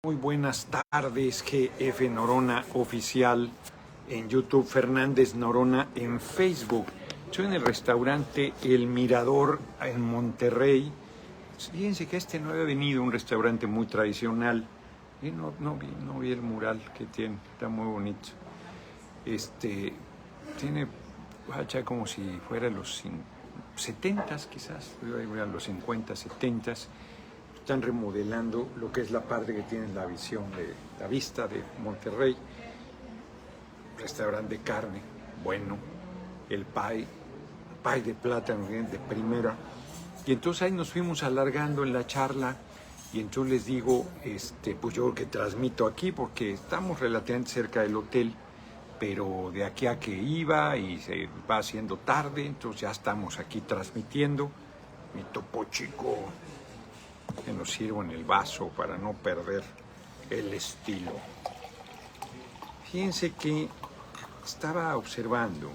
Muy buenas tardes, GF Norona Oficial en YouTube, Fernández Norona en Facebook. Estoy en el restaurante El Mirador en Monterrey. Fíjense que no había venido, un restaurante muy tradicional. Y no vi el mural que tiene, está muy bonito. Tiene facha como si fuera los 70s quizás, a los 50, 70s. Están remodelando lo que es la parte que tiene la vista de Monterrey. Restaurante de carne, bueno, el pie de plátano de primera. Y entonces ahí nos fuimos alargando en la charla y entonces les digo, pues yo que transmito aquí porque estamos relativamente cerca del hotel, pero de aquí a que iba y se va haciendo tarde, entonces ya estamos aquí transmitiendo. Mi Topo Chico, que nos sirvo en el vaso para no perder el estilo. Fíjense que estaba observando,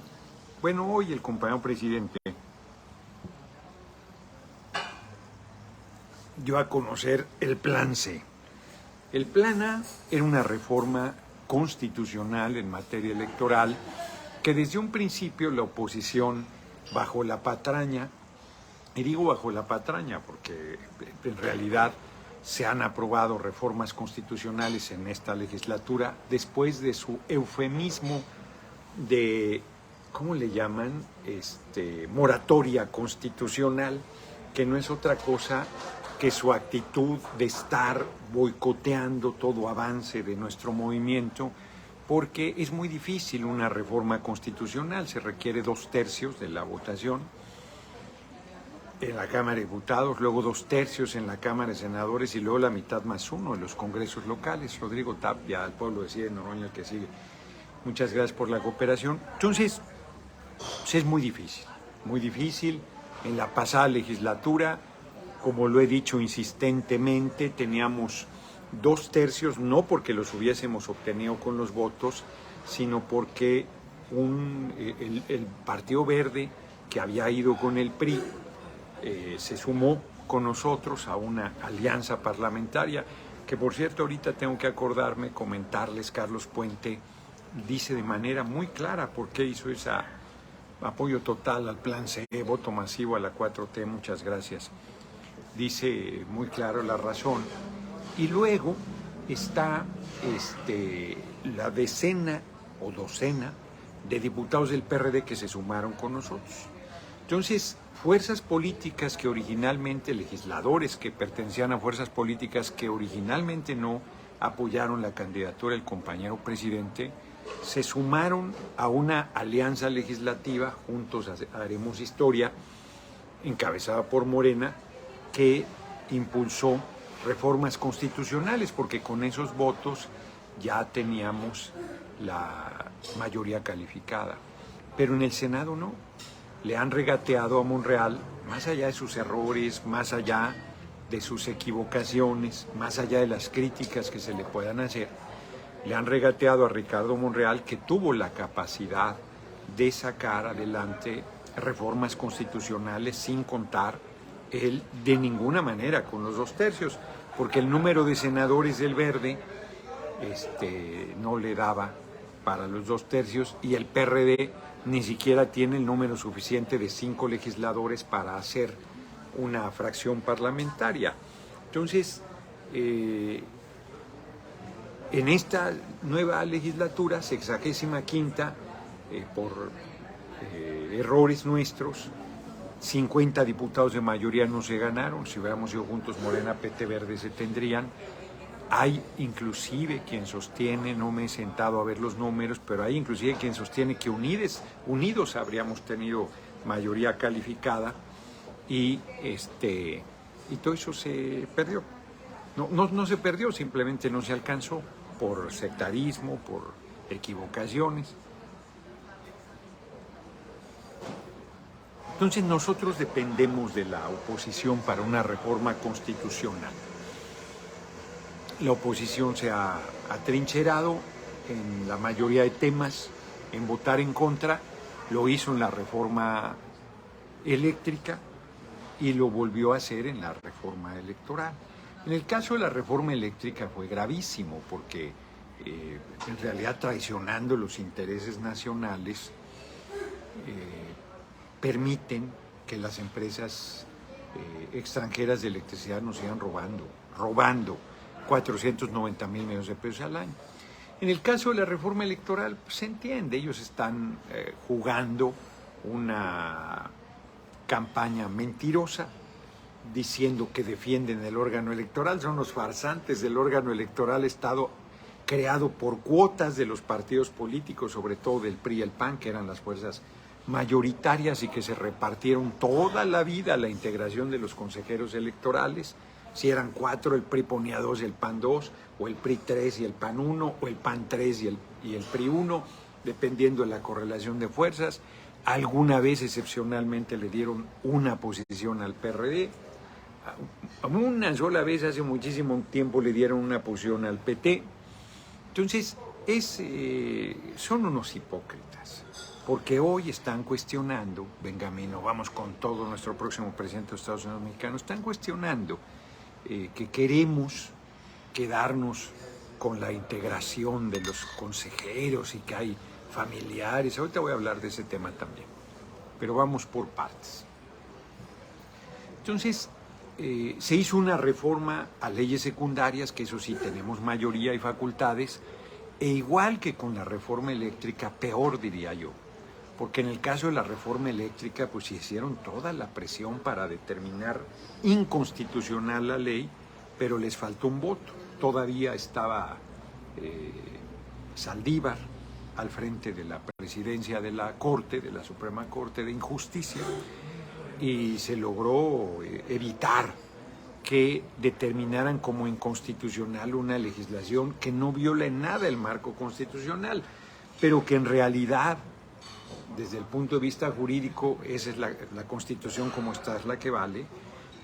bueno, hoy el compañero presidente dio a conocer el Plan C. El Plan A era una reforma constitucional en materia electoral que desde un principio la oposición, bajo la patraña, y digo bajo la patraña porque en realidad se han aprobado reformas constitucionales en esta legislatura después de su eufemismo de, ¿cómo le llaman? Moratoria constitucional, que no es otra cosa que su actitud de estar boicoteando todo avance de nuestro movimiento, porque es muy difícil una reforma constitucional, se requiere 2/3 de la votación en la Cámara de Diputados, luego 2/3 en la Cámara de Senadores y luego la mitad más uno en los congresos locales. Rodrigo Tapia, al pueblo decide, Noroña, el que sigue. Muchas gracias por la cooperación. Entonces, pues es muy difícil. En la pasada legislatura, como lo he dicho insistentemente, teníamos 2/3, no porque los hubiésemos obtenido con los votos, sino porque el Partido Verde, que había ido con el PRI, se sumó con nosotros a una alianza parlamentaria, que por cierto ahorita tengo que acordarme, comentarles, Carlos Puente dice de manera muy clara por qué hizo ese apoyo total al Plan C, voto masivo a la 4T, muchas gracias. Dice muy claro la razón. Y luego está la decena o docena de diputados del PRD que se sumaron con nosotros. Entonces, fuerzas políticas que originalmente, legisladores que pertenecían a fuerzas políticas que originalmente no apoyaron la candidatura del compañero presidente, se sumaron a una alianza legislativa, Juntos Haremos Historia, encabezada por Morena, que impulsó reformas constitucionales, porque con esos votos ya teníamos la mayoría calificada. Pero en el Senado no. Le han regateado a Monreal, más allá de sus errores, más allá de sus equivocaciones, más allá de las críticas que se le puedan hacer, le han regateado a Ricardo Monreal, que tuvo la capacidad de sacar adelante reformas constitucionales sin contar él de ninguna manera con los 2/3, porque el número de senadores del Verde no le daba para los 2/3 y el PRD ni siquiera tiene el número suficiente de 5 legisladores para hacer una fracción parlamentaria. Entonces, en esta nueva legislatura, 65ª, por errores nuestros, 50 diputados de mayoría no se ganaron. Si hubiéramos ido juntos, Morena, PT, Verde se tendrían. Hay inclusive quien sostiene, no me he sentado a ver los números, pero hay inclusive quien sostiene que unidos habríamos tenido mayoría calificada y todo eso se perdió. No se perdió, simplemente no se alcanzó por sectarismo, por equivocaciones. Entonces nosotros dependemos de la oposición para una reforma constitucional. La oposición se ha atrincherado en la mayoría de temas, en votar en contra, lo hizo en la reforma eléctrica y lo volvió a hacer en la reforma electoral. En el caso de la reforma eléctrica fue gravísimo porque en realidad traicionando los intereses nacionales permiten que las empresas extranjeras de electricidad nos sigan robando 490,000 millones de pesos al año. En el caso de la reforma electoral, pues, se entiende, ellos están jugando una campaña mentirosa, diciendo que defienden el órgano electoral, son los farsantes del órgano electoral, estado creado por cuotas de los partidos políticos, sobre todo del PRI y el PAN, que eran las fuerzas mayoritarias y que se repartieron toda la vida la integración de los consejeros electorales. Si eran 4, el PRI ponía 2 y el PAN 2, o el PRI 3 y el PAN 1, o el PAN 3 y el PRI 1, dependiendo de la correlación de fuerzas. Alguna vez, excepcionalmente, le dieron una posición al PRD. Una sola vez, hace muchísimo tiempo, le dieron una posición al PT. Entonces, son unos hipócritas, porque hoy están cuestionando, Benjamín, vamos con todo nuestro próximo presidente de los Estados Unidos mexicanos, están cuestionando que queremos quedarnos con la integración de los consejeros y que hay familiares. Ahorita voy a hablar de ese tema también, pero vamos por partes. Entonces, se hizo una reforma a leyes secundarias, que eso sí, tenemos mayoría y facultades, e igual que con la reforma eléctrica, peor diría yo, porque en el caso de la reforma eléctrica, pues hicieron toda la presión para determinar inconstitucional la ley, pero les faltó un voto. Todavía estaba Saldívar al frente de la presidencia de la Corte, de la Suprema Corte de Justicia, y se logró evitar que determinaran como inconstitucional una legislación que no viola en nada el marco constitucional, pero que en realidad, desde el punto de vista jurídico, esa es la Constitución como está, es la que vale,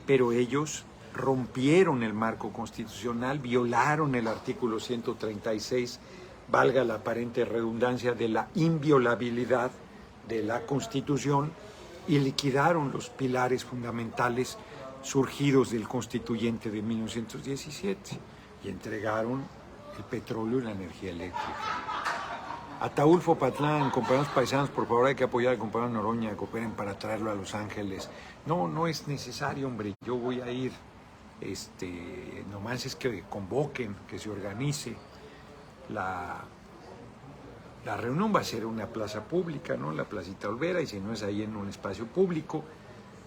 pero ellos rompieron el marco constitucional, violaron el artículo 136, valga la aparente redundancia, de la inviolabilidad de la Constitución, y liquidaron los pilares fundamentales surgidos del constituyente de 1917 y entregaron el petróleo y la energía eléctrica. Ataúlfo Patlán, compañeros paisanos, por favor hay que apoyar al compañero Noroña, que cooperen para traerlo a Los Ángeles. No es necesario, hombre, yo voy a ir. Nomás es que convoquen, que se organice. La reunión va a ser en una plaza pública, ¿no? La Placita Olvera, y si no es ahí en un espacio público,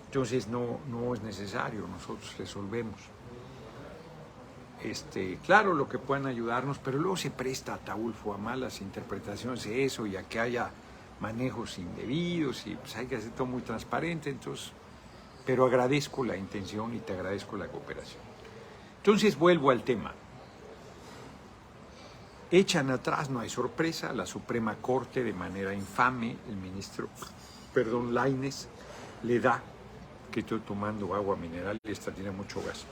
entonces no es necesario, nosotros resolvemos. Claro, lo que puedan ayudarnos, pero luego se presta Ataúlfo a malas interpretaciones de eso y a que haya manejos indebidos y pues hay que hacer todo muy transparente, entonces, pero agradezco la intención y te agradezco la cooperación. Entonces vuelvo al tema. Echan atrás, no hay sorpresa, la Suprema Corte de manera infame, el ministro, Lainez, le da, que estoy tomando agua mineral y esta tiene mucho gas,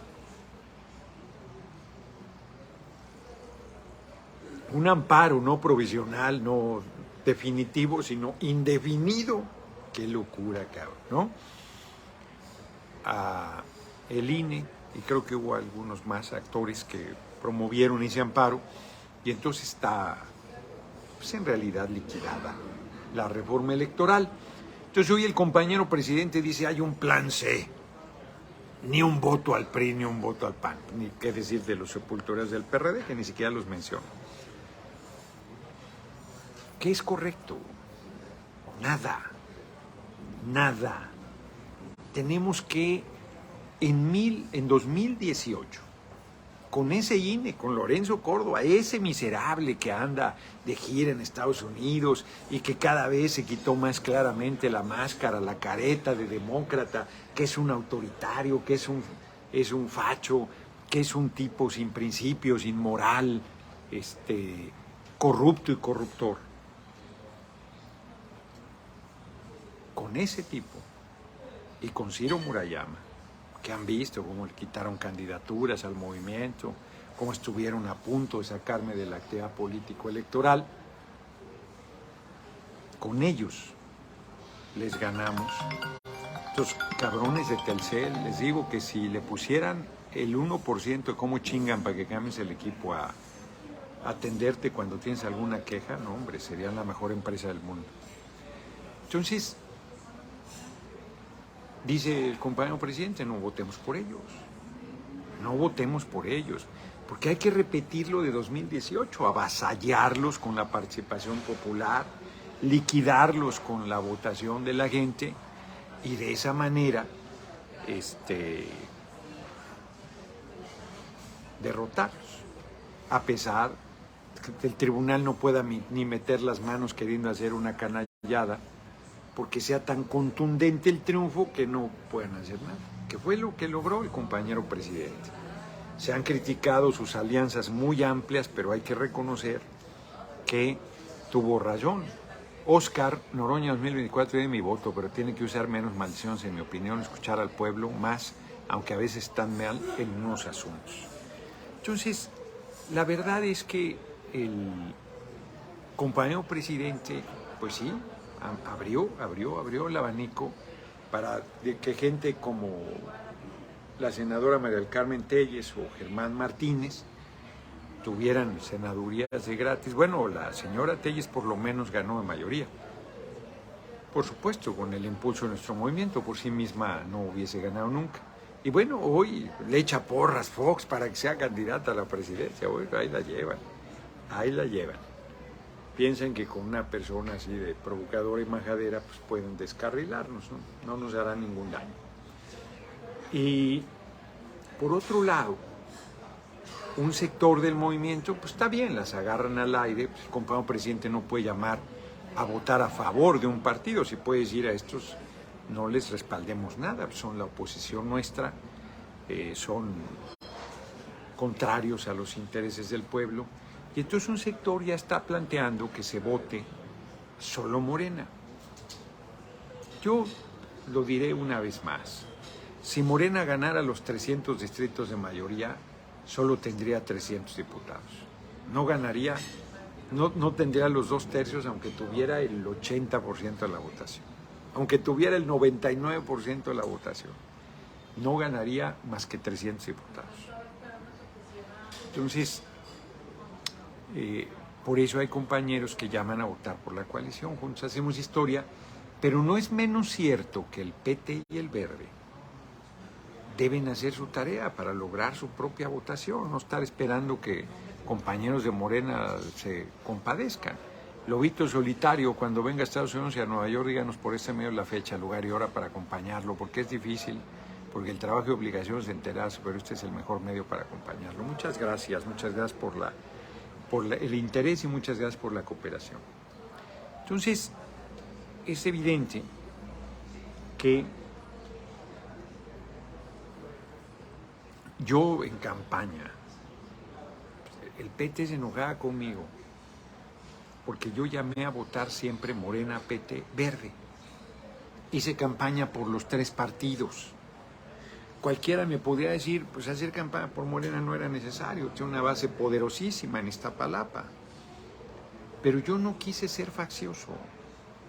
un amparo no provisional, no definitivo, sino indefinido. Qué locura, cabrón, ¿no? El INE, y creo que hubo algunos más actores que promovieron ese amparo, y entonces está, pues, en realidad liquidada la reforma electoral. Entonces hoy el compañero presidente dice, hay un plan C, ni un voto al PRI, ni un voto al PAN, ni qué decir de los sepultureros del PRD, que ni siquiera los menciono. ¿Qué es correcto? Nada. Tenemos que, en 2018, con ese INE, con Lorenzo Córdoba, ese miserable que anda de gira en Estados Unidos y que cada vez se quitó más claramente la máscara, la careta de demócrata, que es un autoritario, que es un facho, que es un tipo sin principios, sin moral, corrupto y corruptor. Con ese tipo y con Ciro Murayama, que han visto cómo le quitaron candidaturas al movimiento, cómo estuvieron a punto de sacarme de la actividad político-electoral, con ellos les ganamos. Estos cabrones de Telcel, les digo que si le pusieran el 1% de cómo chingan para que cambies el equipo a atenderte cuando tienes alguna queja, no, hombre, serían la mejor empresa del mundo. Entonces, dice el compañero presidente, no votemos por ellos. No votemos por ellos, porque hay que repetir lo de 2018, avasallarlos con la participación popular, liquidarlos con la votación de la gente y de esa manera derrotarlos, a pesar que el tribunal no pueda ni meter las manos queriendo hacer una canallada, porque sea tan contundente el triunfo que no puedan hacer nada, que fue lo que logró el compañero presidente. Se han criticado sus alianzas muy amplias, pero hay que reconocer que tuvo razón. Óscar Noroña 2024 tiene mi voto, pero tiene que usar menos maldiciones, en mi opinión, escuchar al pueblo más, aunque a veces están mal en unos asuntos. Entonces, la verdad es que el compañero presidente, pues sí, abrió el abanico para que gente como la senadora María del Carmen Telles o Germán Martínez tuvieran senadurías de gratis. Bueno, la señora Telles por lo menos ganó en mayoría. Por supuesto, con el impulso de nuestro movimiento, por sí misma no hubiese ganado nunca. Y bueno, hoy le echa porras Fox para que sea candidata a la presidencia. Bueno, ahí la llevan. Piensan que con una persona así de provocadora y majadera pues pueden descarrilarnos, no nos hará ningún daño. Y por otro lado, un sector del movimiento, pues está bien, las agarran al aire, pues el compañero presidente no puede llamar a votar a favor de un partido, si puede decir a estos no les respaldemos nada, son la oposición nuestra, son contrarios a los intereses del pueblo, y entonces un sector ya está planteando que se vote solo Morena. Yo lo diré una vez más. Si Morena ganara los 300 distritos de mayoría, solo tendría 300 diputados. No ganaría, no tendría los 2/3, aunque tuviera el 80% de la votación. Aunque tuviera el 99% de la votación. No ganaría más que 300 diputados. Entonces, por eso hay compañeros que llaman a votar por la coalición. Juntos hacemos historia, pero no es menos cierto que el PT y el Verde deben hacer su tarea para lograr su propia votación, no estar esperando que compañeros de Morena se compadezcan. Lobito solitario, cuando venga a Estados Unidos y a Nueva York, díganos por este medio la fecha, lugar y hora para acompañarlo, porque es difícil, porque el trabajo y obligaciones de enterarse, pero este es el mejor medio para acompañarlo. Muchas gracias por el interés y muchas gracias por la cooperación. Entonces, es evidente que yo en campaña, el PT se enojaba conmigo porque yo llamé a votar siempre Morena, PT, Verde. Hice campaña por los 3 partidos. Cualquiera me podría decir, pues hacer campaña por Morena no era necesario, tiene una base poderosísima en Iztapalapa. Pero yo no quise ser faccioso,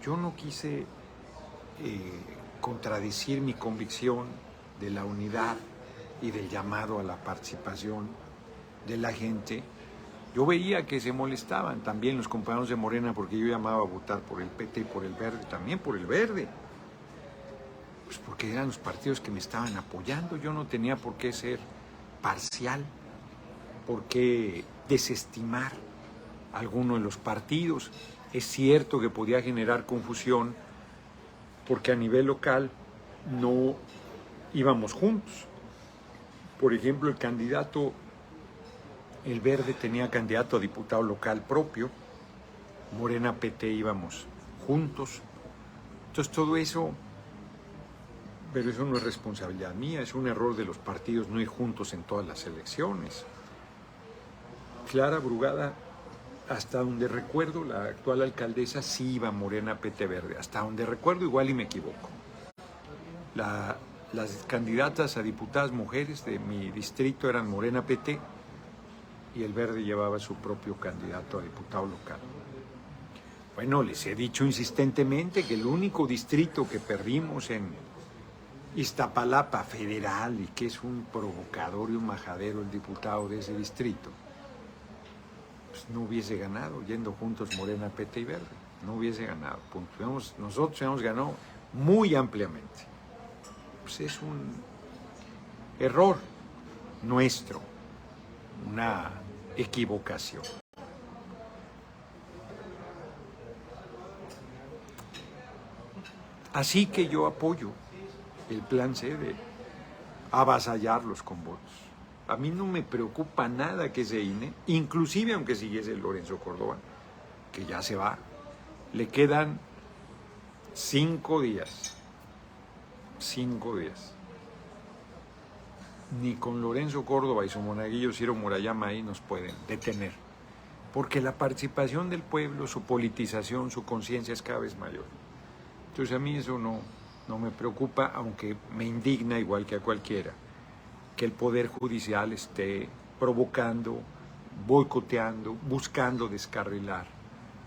yo no quise contradecir mi convicción de la unidad y del llamado a la participación de la gente. Yo veía que se molestaban también los compañeros de Morena porque yo llamaba a votar por el PT y por el Verde, también por el Verde. Pues porque eran los partidos que me estaban apoyando, yo no tenía por qué ser parcial, por qué desestimar alguno de los partidos. Es cierto que podía generar confusión porque a nivel local no íbamos juntos. Por ejemplo, el Verde tenía candidato a diputado local propio, Morena PT íbamos juntos. Entonces todo eso, pero eso no es responsabilidad mía, es un error de los partidos no ir juntos en todas las elecciones. Clara Brugada, hasta donde recuerdo, la actual alcaldesa sí iba Morena PT Verde, hasta donde recuerdo, igual y me equivoco. Las candidatas a diputadas mujeres de mi distrito eran Morena PT y el Verde llevaba su propio candidato a diputado local. Bueno, les he dicho insistentemente que el único distrito que perdimos en Iztapalapa federal y que es un provocador y un majadero el diputado de ese distrito, pues no hubiese ganado yendo juntos Morena, PT y Verde. No hubiese ganado. Punto. Nosotros hemos ganado muy ampliamente. Pues es un error nuestro, una equivocación. Así que yo apoyo el plan C de avasallarlos con votos. A mí no me preocupa nada que se INE, inclusive aunque siguiese Lorenzo Córdoba, que ya se va, le quedan 5 días. 5 días. Ni con Lorenzo Córdoba y su monaguillo Ciro Murayama ahí nos pueden detener, porque la participación del pueblo, su politización, su conciencia es cada vez mayor. Entonces a mí eso no me preocupa, aunque me indigna igual que a cualquiera, que el Poder Judicial esté provocando, boicoteando, buscando descarrilar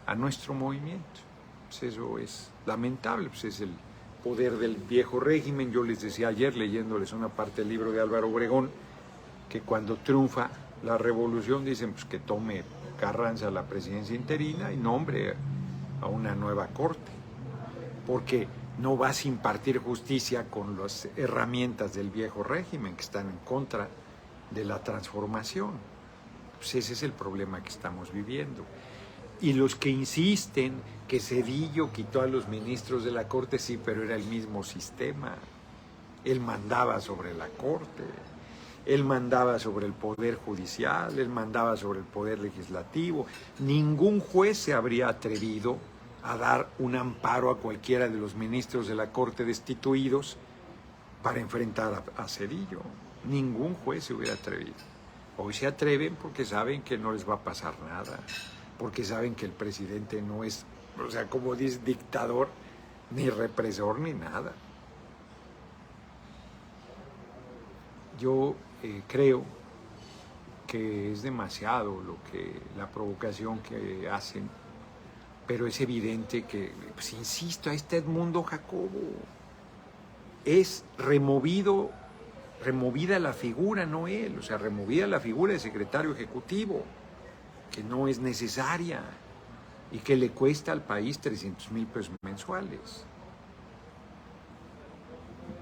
a nuestro movimiento. Pues eso es lamentable, pues es el poder del viejo régimen. Yo les decía ayer, leyéndoles una parte del libro de Álvaro Obregón, que cuando triunfa la revolución dicen pues que tome Carranza la presidencia interina y nombre a una nueva corte, porque no vas a impartir justicia con las herramientas del viejo régimen que están en contra de la transformación. Pues ese es el problema que estamos viviendo. Y los que insisten que Zedillo quitó a los ministros de la Corte, sí, pero era el mismo sistema. Él mandaba sobre la Corte, él mandaba sobre el Poder Judicial, él mandaba sobre el Poder Legislativo. Ningún juez se habría atrevido a dar un amparo a cualquiera de los ministros de la Corte destituidos para enfrentar a Zedillo. Ningún juez se hubiera atrevido. Hoy se atreven porque saben que no les va a pasar nada, porque saben que el presidente no es, o sea, como dice, dictador, ni represor, ni nada. Yo creo que es demasiado la provocación que hacen, pero es evidente que, pues insisto, ahí está Edmundo Jacobo. Es removida la figura, no él, o sea, removida la figura de secretario ejecutivo, que no es necesaria y que le cuesta al país 300,000 pesos mensuales,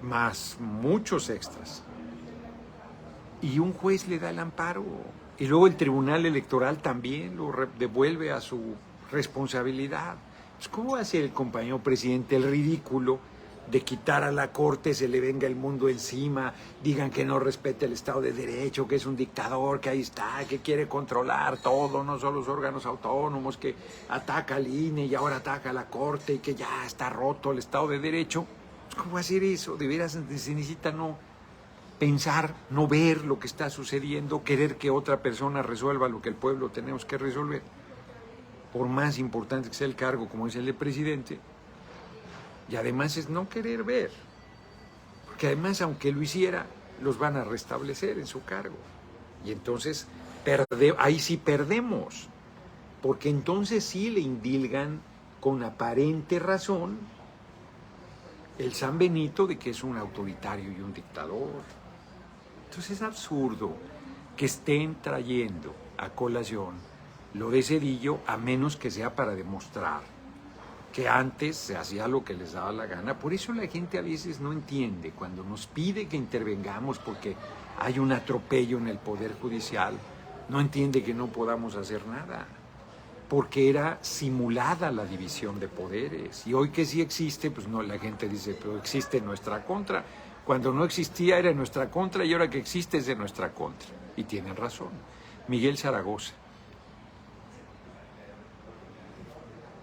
más muchos extras. Y un juez le da el amparo, y luego el Tribunal Electoral también lo devuelve a su responsabilidad. Pues ¿cómo va a ser el compañero presidente el ridículo de quitar a la Corte, se le venga el mundo encima, digan que no respeta el Estado de Derecho, que es un dictador, que ahí está, que quiere controlar todo, no solo los órganos autónomos, que ataca al INE y ahora ataca a la Corte y que ya está roto el Estado de Derecho? Pues ¿cómo va a ser eso? De veras se necesita no pensar, no ver lo que está sucediendo, querer que otra persona resuelva lo que el pueblo tenemos que resolver. Por más importante que sea el cargo, como es el de presidente, y además es no querer ver, porque además aunque lo hiciera, los van a restablecer en su cargo. Y entonces ahí sí perdemos, porque entonces sí le indilgan con aparente razón el San Benito de que es un autoritario y un dictador. Entonces es absurdo que estén trayendo a colación lo de Zedillo, a menos que sea para demostrar que antes se hacía lo que les daba la gana. Por eso la gente a veces no entiende, cuando nos pide que intervengamos porque hay un atropello en el Poder Judicial, no entiende que no podamos hacer nada, porque era simulada la división de poderes. Y hoy que sí existe, pues no, la gente dice, pero existe en nuestra contra. Cuando no existía era en nuestra contra y ahora que existe es de nuestra contra. Y tienen razón. Miguel Zaragoza.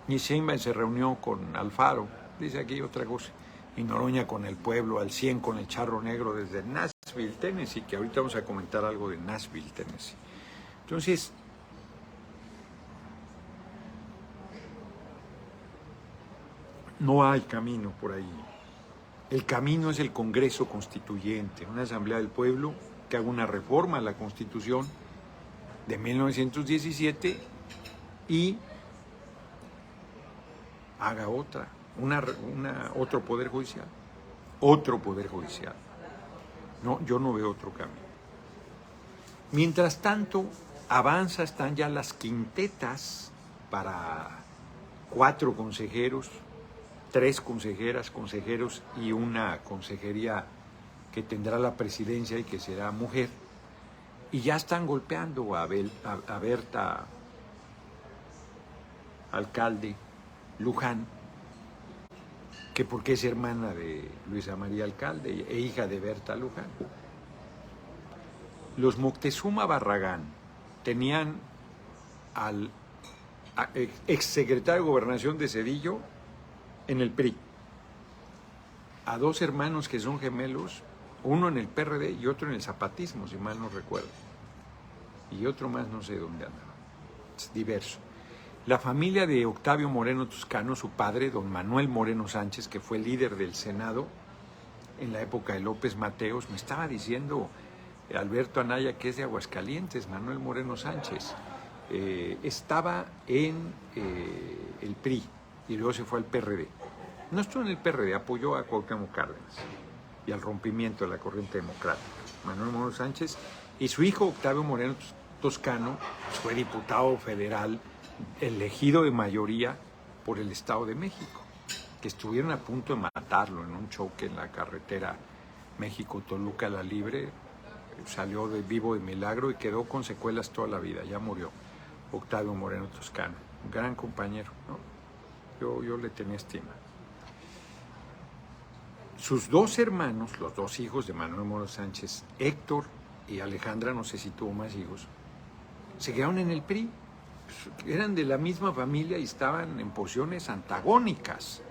Y Sheinbaum se reunió con Alfaro, dice aquí otra cosa, y Noroña con el pueblo, al 100 con el charro negro desde Nashville, Tennessee, que ahorita vamos a comentar algo de Nashville, Tennessee. Entonces, no hay camino por ahí. El camino es el Congreso Constituyente, una Asamblea del Pueblo que haga una reforma a la Constitución de 1917 y haga otro Poder Judicial, otro poder judicial. No, yo no veo otro camino. Mientras tanto, están ya las quintetas para 4 consejeros, 3 consejeras, consejeros y una consejería que tendrá la presidencia y que será mujer. Y ya están golpeando a Berta Alcalde Luján, que porque es hermana de Luisa María Alcalde e hija de Berta Luján. Los Moctezuma Barragán tenían al exsecretario de Gobernación de Zedillo en el PRI, a 2 hermanos que son gemelos, uno en el PRD y otro en el zapatismo, si mal no recuerdo, y otro más no sé dónde andaba, es diverso. La familia de Octavio Moreno Toscano, su padre, don Manuel Moreno Sánchez, que fue líder del Senado en la época de López Mateos, me estaba diciendo Alberto Anaya, que es de Aguascalientes, Manuel Moreno Sánchez, estaba en el PRI y luego se fue al PRD. No estuvo en el PRD, apoyó a Cuauhtémoc Cárdenas y al rompimiento de la corriente democrática. Manuel Moreno Sánchez y su hijo Octavio Moreno Toscano fue diputado federal elegido de mayoría por el Estado de México, que estuvieron a punto de matarlo en un choque en la carretera México-Toluca La Libre. Salió vivo de milagro y quedó con secuelas toda la vida. Ya murió Octavio Moreno Toscano, un gran compañero, ¿no? Yo le tenía estima. Sus 2 hermanos, los 2 hijos de Manuel Moreno Sánchez, Héctor y Alejandra, no sé si tuvo más hijos, se quedaron en el PRI. Eran de la misma familia y estaban en posiciones antagónicas.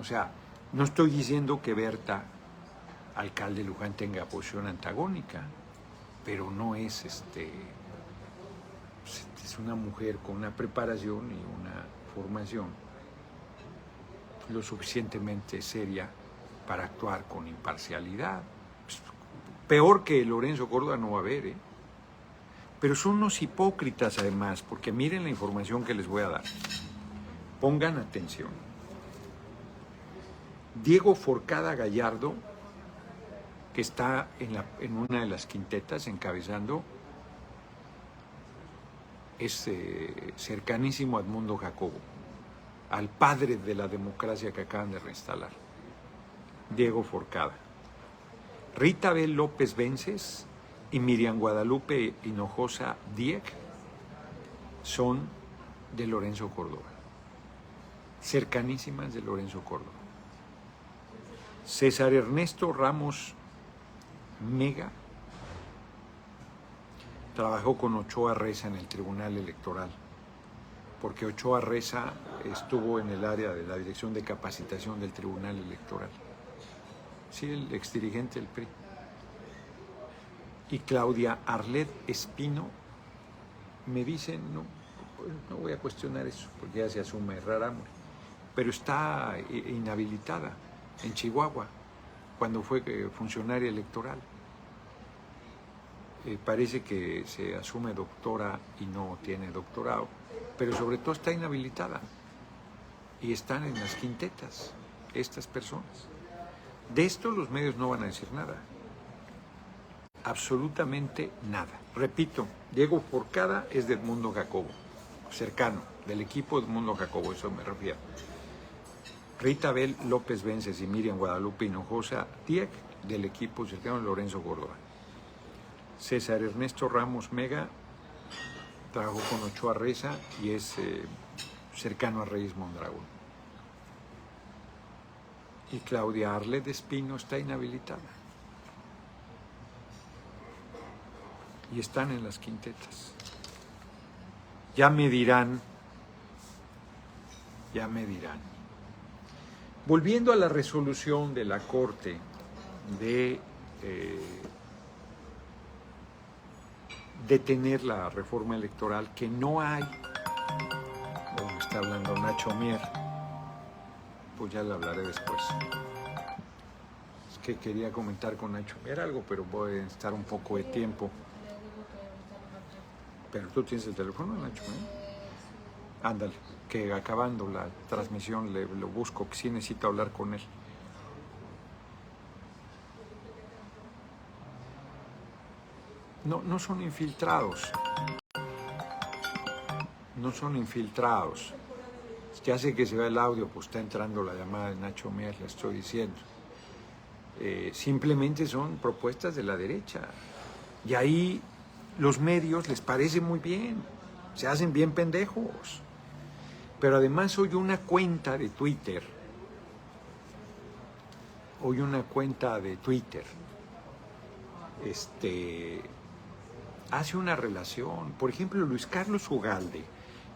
O sea, no estoy diciendo que Berta Alcalde Luján tenga posición antagónica, pero no es es una mujer con una preparación y una formación lo suficientemente seria para actuar con imparcialidad. Peor que Lorenzo Córdoba no va a haber, Pero son unos hipócritas además, porque miren la información que les voy a dar. Pongan atención. Diego Forcada Gallardo, que está en una de las quintetas encabezando, es cercanísimo a Edmundo Jacobo, al padre de la democracia que acaban de reinstalar. Diego Forcada. Rita Abel López Vences y Miriam Guadalupe Hinojosa Dieck son de Lorenzo Córdoba, cercanísimas de Lorenzo Córdoba. César Ernesto Ramos Mega trabajó con Ochoa Reza en el Tribunal Electoral, porque Ochoa Reza estuvo en el área de la Dirección de Capacitación del Tribunal Electoral. Sí, el exdirigente del PRI. Y Claudia Arlet Espino, me dicen, no voy a cuestionar eso, porque ya se asume Rarámuri, pero está inhabilitada en Chihuahua, cuando fue funcionaria electoral. Parece que se asume doctora y no tiene doctorado, pero sobre todo está inhabilitada. Y están en las quintetas estas personas. De esto los medios no van a decir nada. Absolutamente nada. Repito, Diego Forcada es de Edmundo Jacobo, cercano, del equipo de Edmundo Jacobo, eso me refiero. Rita Abel López Vences y Miriam Guadalupe Hinojosa Dieck, del equipo cercano de Lorenzo Córdoba. César Ernesto Ramos Mega trabajó con Ochoa Reza y es cercano a Reyes Mondragón. Y Claudia Arlet Espino está inhabilitada. Y están en las quintetas. Ya me dirán. Volviendo a la resolución de la Corte de detener la reforma electoral, que no hay, bueno, está hablando Nacho Mier, pues ya le hablaré después. Es que quería comentar con Nacho Mier algo, pero voy a estar un poco de tiempo. Pero tú tienes el teléfono, Nacho, Ándale, que acabando la transmisión lo busco, que sí necesito hablar con él. no son infiltrados. No son infiltrados. Ya sé que se va el audio, pues está entrando la llamada de Nacho Meas, le estoy diciendo. Simplemente son propuestas de la derecha. Y ahí los medios les parece muy bien, se hacen bien pendejos. Pero además hoy una cuenta de Twitter, hace una relación. Por ejemplo, Luis Carlos Ugalde,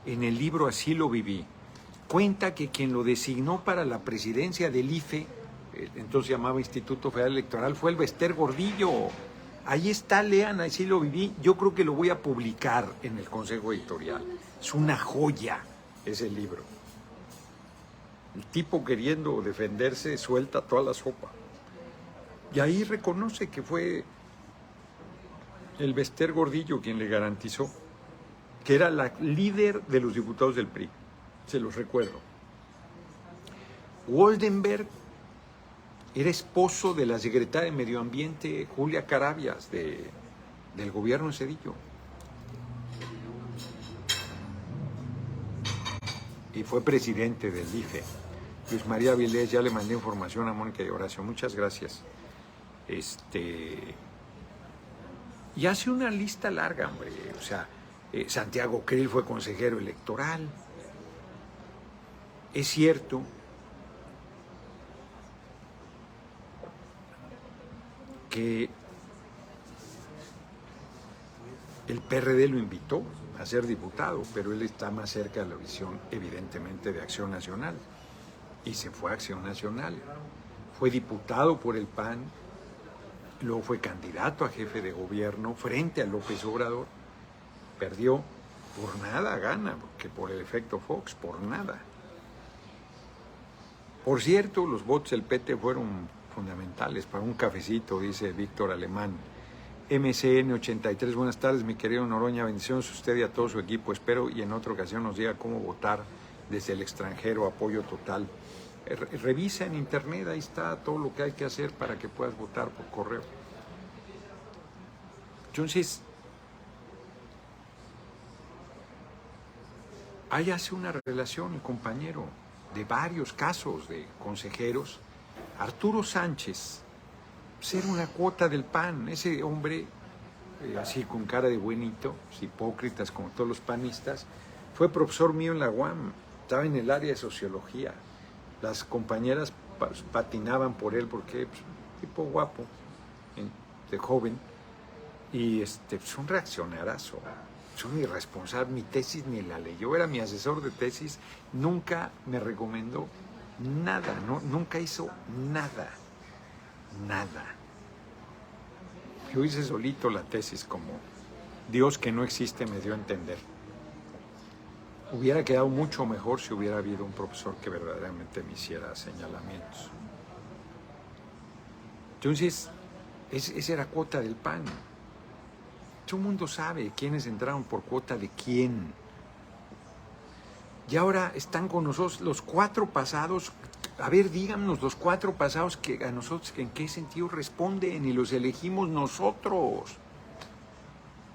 en el libro Así lo viví, cuenta que quien lo designó para la presidencia del IFE, entonces llamaba Instituto Federal Electoral, fue el Bester Gordillo. Ahí está, lean, Así lo viví. Yo creo que lo voy a publicar en el Consejo Editorial. Es una joya ese libro. El tipo, queriendo defenderse, suelta toda la sopa. Y ahí reconoce que fue el Bester Gordillo quien le garantizó, que era la líder de los diputados del PRI. Se los recuerdo. Woldenberg era esposo de la secretaria de Medio Ambiente, Julia Carabias, del gobierno de Zedillo. Y fue presidente del IFE. Luis María Vilés, ya le mandé información a Mónica y Horacio. Muchas gracias. Y hace una lista larga, hombre. O sea, Santiago Krill fue consejero electoral. Es cierto que el PRD lo invitó a ser diputado, pero él está más cerca de la visión, evidentemente, de Acción Nacional. Y se fue a Acción Nacional. Fue diputado por el PAN, luego fue candidato a jefe de gobierno frente a López Obrador. Perdió, por nada gana, porque por el efecto Fox, por nada. Por cierto, los votos del PT fueron fundamentales para un cafecito, dice Víctor Alemán. MCN 83, buenas tardes, mi querido Noroña, bendiciones a usted y a todo su equipo. Espero y en otra ocasión nos diga cómo votar desde el extranjero, apoyo total. Revisa en internet, ahí está todo lo que hay que hacer para que puedas votar por correo. Entonces, ahí hace una relación el compañero de varios casos de consejeros. Arturo Sánchez, ser una cuota del PAN, ese hombre, así con cara de buenito, hipócritas como todos los panistas, fue profesor mío en la UAM, estaba en el área de sociología. Las compañeras patinaban por él porque pues, tipo guapo, de joven, y es un reaccionarazo, es un irresponsable. Mi tesis ni la leyó, era mi asesor de tesis, nunca me recomendó nada, nunca hizo nada. Yo hice solito la tesis, como Dios que no existe me dio a entender. Hubiera quedado mucho mejor si hubiera habido un profesor que verdaderamente me hiciera señalamientos. Entonces, esa era cuota del PAN. Todo el mundo sabe quiénes entraron por cuota de quién. Y ahora están con nosotros los 4 pasados. A ver, díganos los 4 pasados que a nosotros en qué sentido responden, y los elegimos nosotros.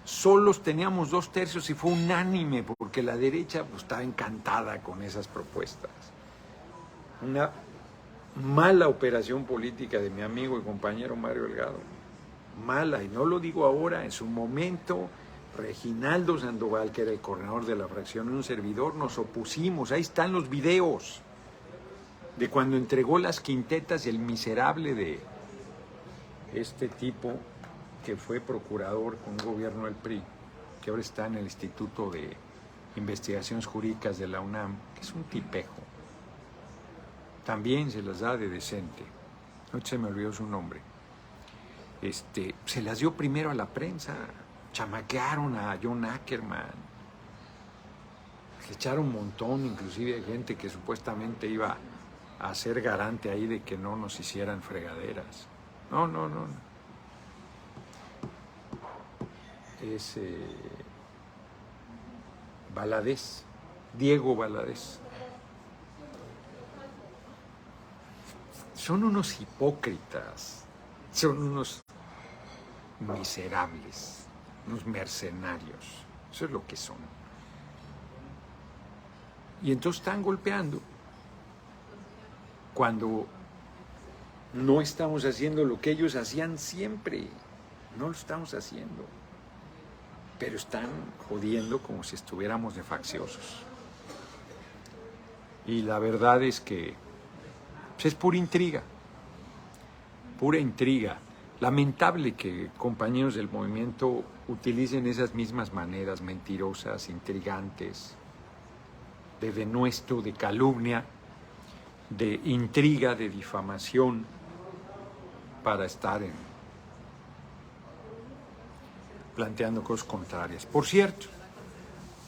Solos teníamos 2/3 y fue unánime porque la derecha pues, estaba encantada con esas propuestas. Una mala operación política de mi amigo y compañero Mario Delgado. Mala, y no lo digo ahora, en su momento Reginaldo Sandoval, que era el coordinador de la fracción, y un servidor, nos opusimos. Ahí están los videos de cuando entregó las quintetas, el miserable de este tipo que fue procurador con un gobierno del PRI, que ahora está en el Instituto de Investigaciones Jurídicas de la UNAM, que es un tipejo. También se las da de decente. No se me olvidó su nombre. Se las dio primero a la prensa. Chamaquearon a John Ackerman. Le echaron un montón, inclusive de gente que supuestamente iba a ser garante ahí de que no nos hicieran fregaderas. No. Es Valadez, Diego Valadez. Son unos hipócritas, son unos miserables. unos mercenarios. Eso es lo que son. Y entonces están golpeando cuando no estamos haciendo lo que ellos hacían siempre. No lo estamos haciendo. Pero están jodiendo como si estuviéramos de facciosos. Y la verdad es que pues, es pura intriga. Pura intriga. Lamentable que compañeros del movimiento utilicen esas mismas maneras mentirosas, intrigantes, de denuesto, de calumnia, de intriga, de difamación, para estar planteando cosas contrarias. Por cierto,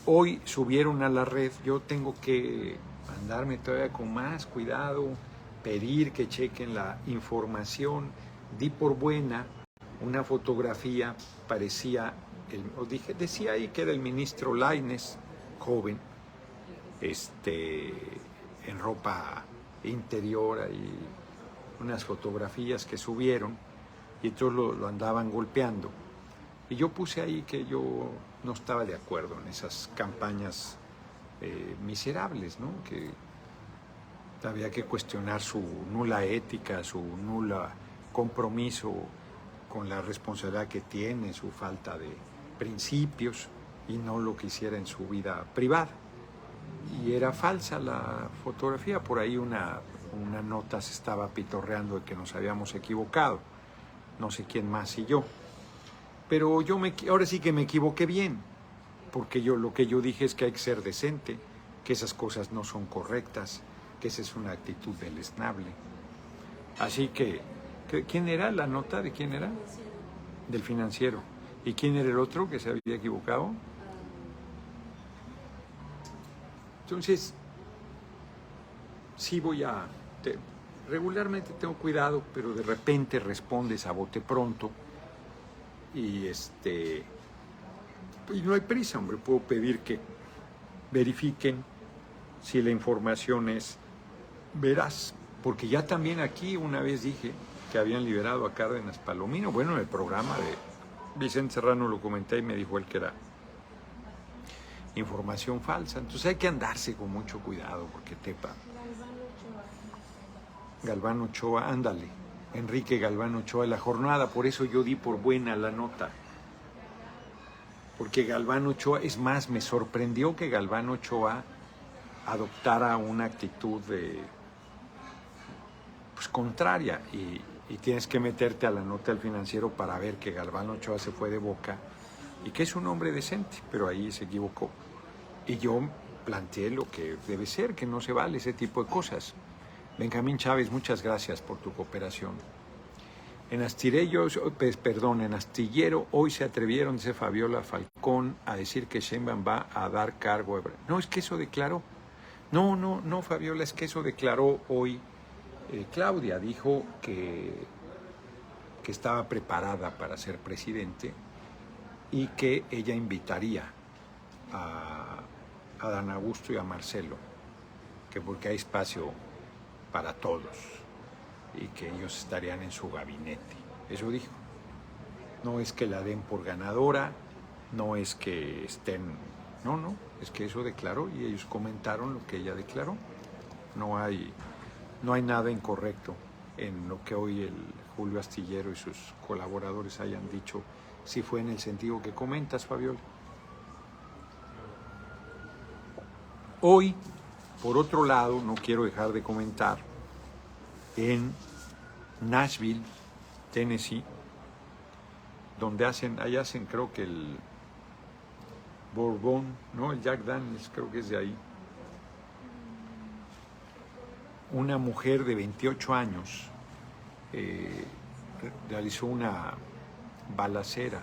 hoy subieron a la red, yo tengo que andarme todavía con más cuidado, pedir que chequen la información. Di por buena una fotografía, parecía, decía ahí que era el ministro Lainez, joven, en ropa interior, ahí unas fotografías que subieron, y entonces lo andaban golpeando. Y yo puse ahí que yo no estaba de acuerdo en esas campañas miserables, ¿no? Que había que cuestionar su nula ética, su nula compromiso con la responsabilidad que tiene, su falta de principios, y no lo que hiciera en su vida privada. Y era falsa la fotografía, por ahí una nota se estaba pitorreando de que nos habíamos equivocado, no sé quién más y yo. Pero ahora sí que me equivoqué bien, porque lo que yo dije es que hay que ser decente, que esas cosas no son correctas, que esa es una actitud deleznable. Así que, ¿quién era la nota? ¿De quién era? Del Financiero. ¿Y quién era el otro que se había equivocado? Entonces, sí regularmente tengo cuidado, pero de repente respondes a bote pronto y y no hay prisa, hombre. Puedo pedir que verifiquen si la información es veraz, porque ya también aquí una vez dije que habían liberado a Cárdenas Palomino. Bueno, en el programa de Vicente Serrano lo comenté y me dijo él que era información falsa. Entonces hay que andarse con mucho cuidado, porque Galván Ochoa, ándale, Enrique Galván Ochoa, la jornada. Por eso yo di por buena la nota, porque Galván Ochoa, es más, me sorprendió que Galván Ochoa adoptara una actitud contraria, y tienes que meterte a la nota del Financiero para ver que Galván Ochoa se fue de boca y que es un hombre decente, pero ahí se equivocó. Y yo planteé lo que debe ser, que no se vale ese tipo de cosas. Benjamín Chávez, muchas gracias por tu cooperación. En Astillero hoy se atrevieron, dice Fabiola Falcón, a decir que Sheinbaum va a dar cargo. No, es que eso declaró. No, Fabiola, es que eso declaró hoy Claudia. Dijo que estaba preparada para ser presidente y que ella invitaría a Dan Augusto y a Marcelo, que porque hay espacio para todos y que ellos estarían en su gabinete. Eso dijo. No es que la den por ganadora, no es que estén... No, es que eso declaró y ellos comentaron lo que ella declaró. No hay nada incorrecto en lo que hoy el Julio Astillero y sus colaboradores hayan dicho, si fue en el sentido que comentas, Fabiola. Hoy, por otro lado, no quiero dejar de comentar, en Nashville, Tennessee, donde hacen creo que el Bourbon, ¿no? El Jack Daniels, creo que es de ahí. Una mujer de 28 años realizó una balacera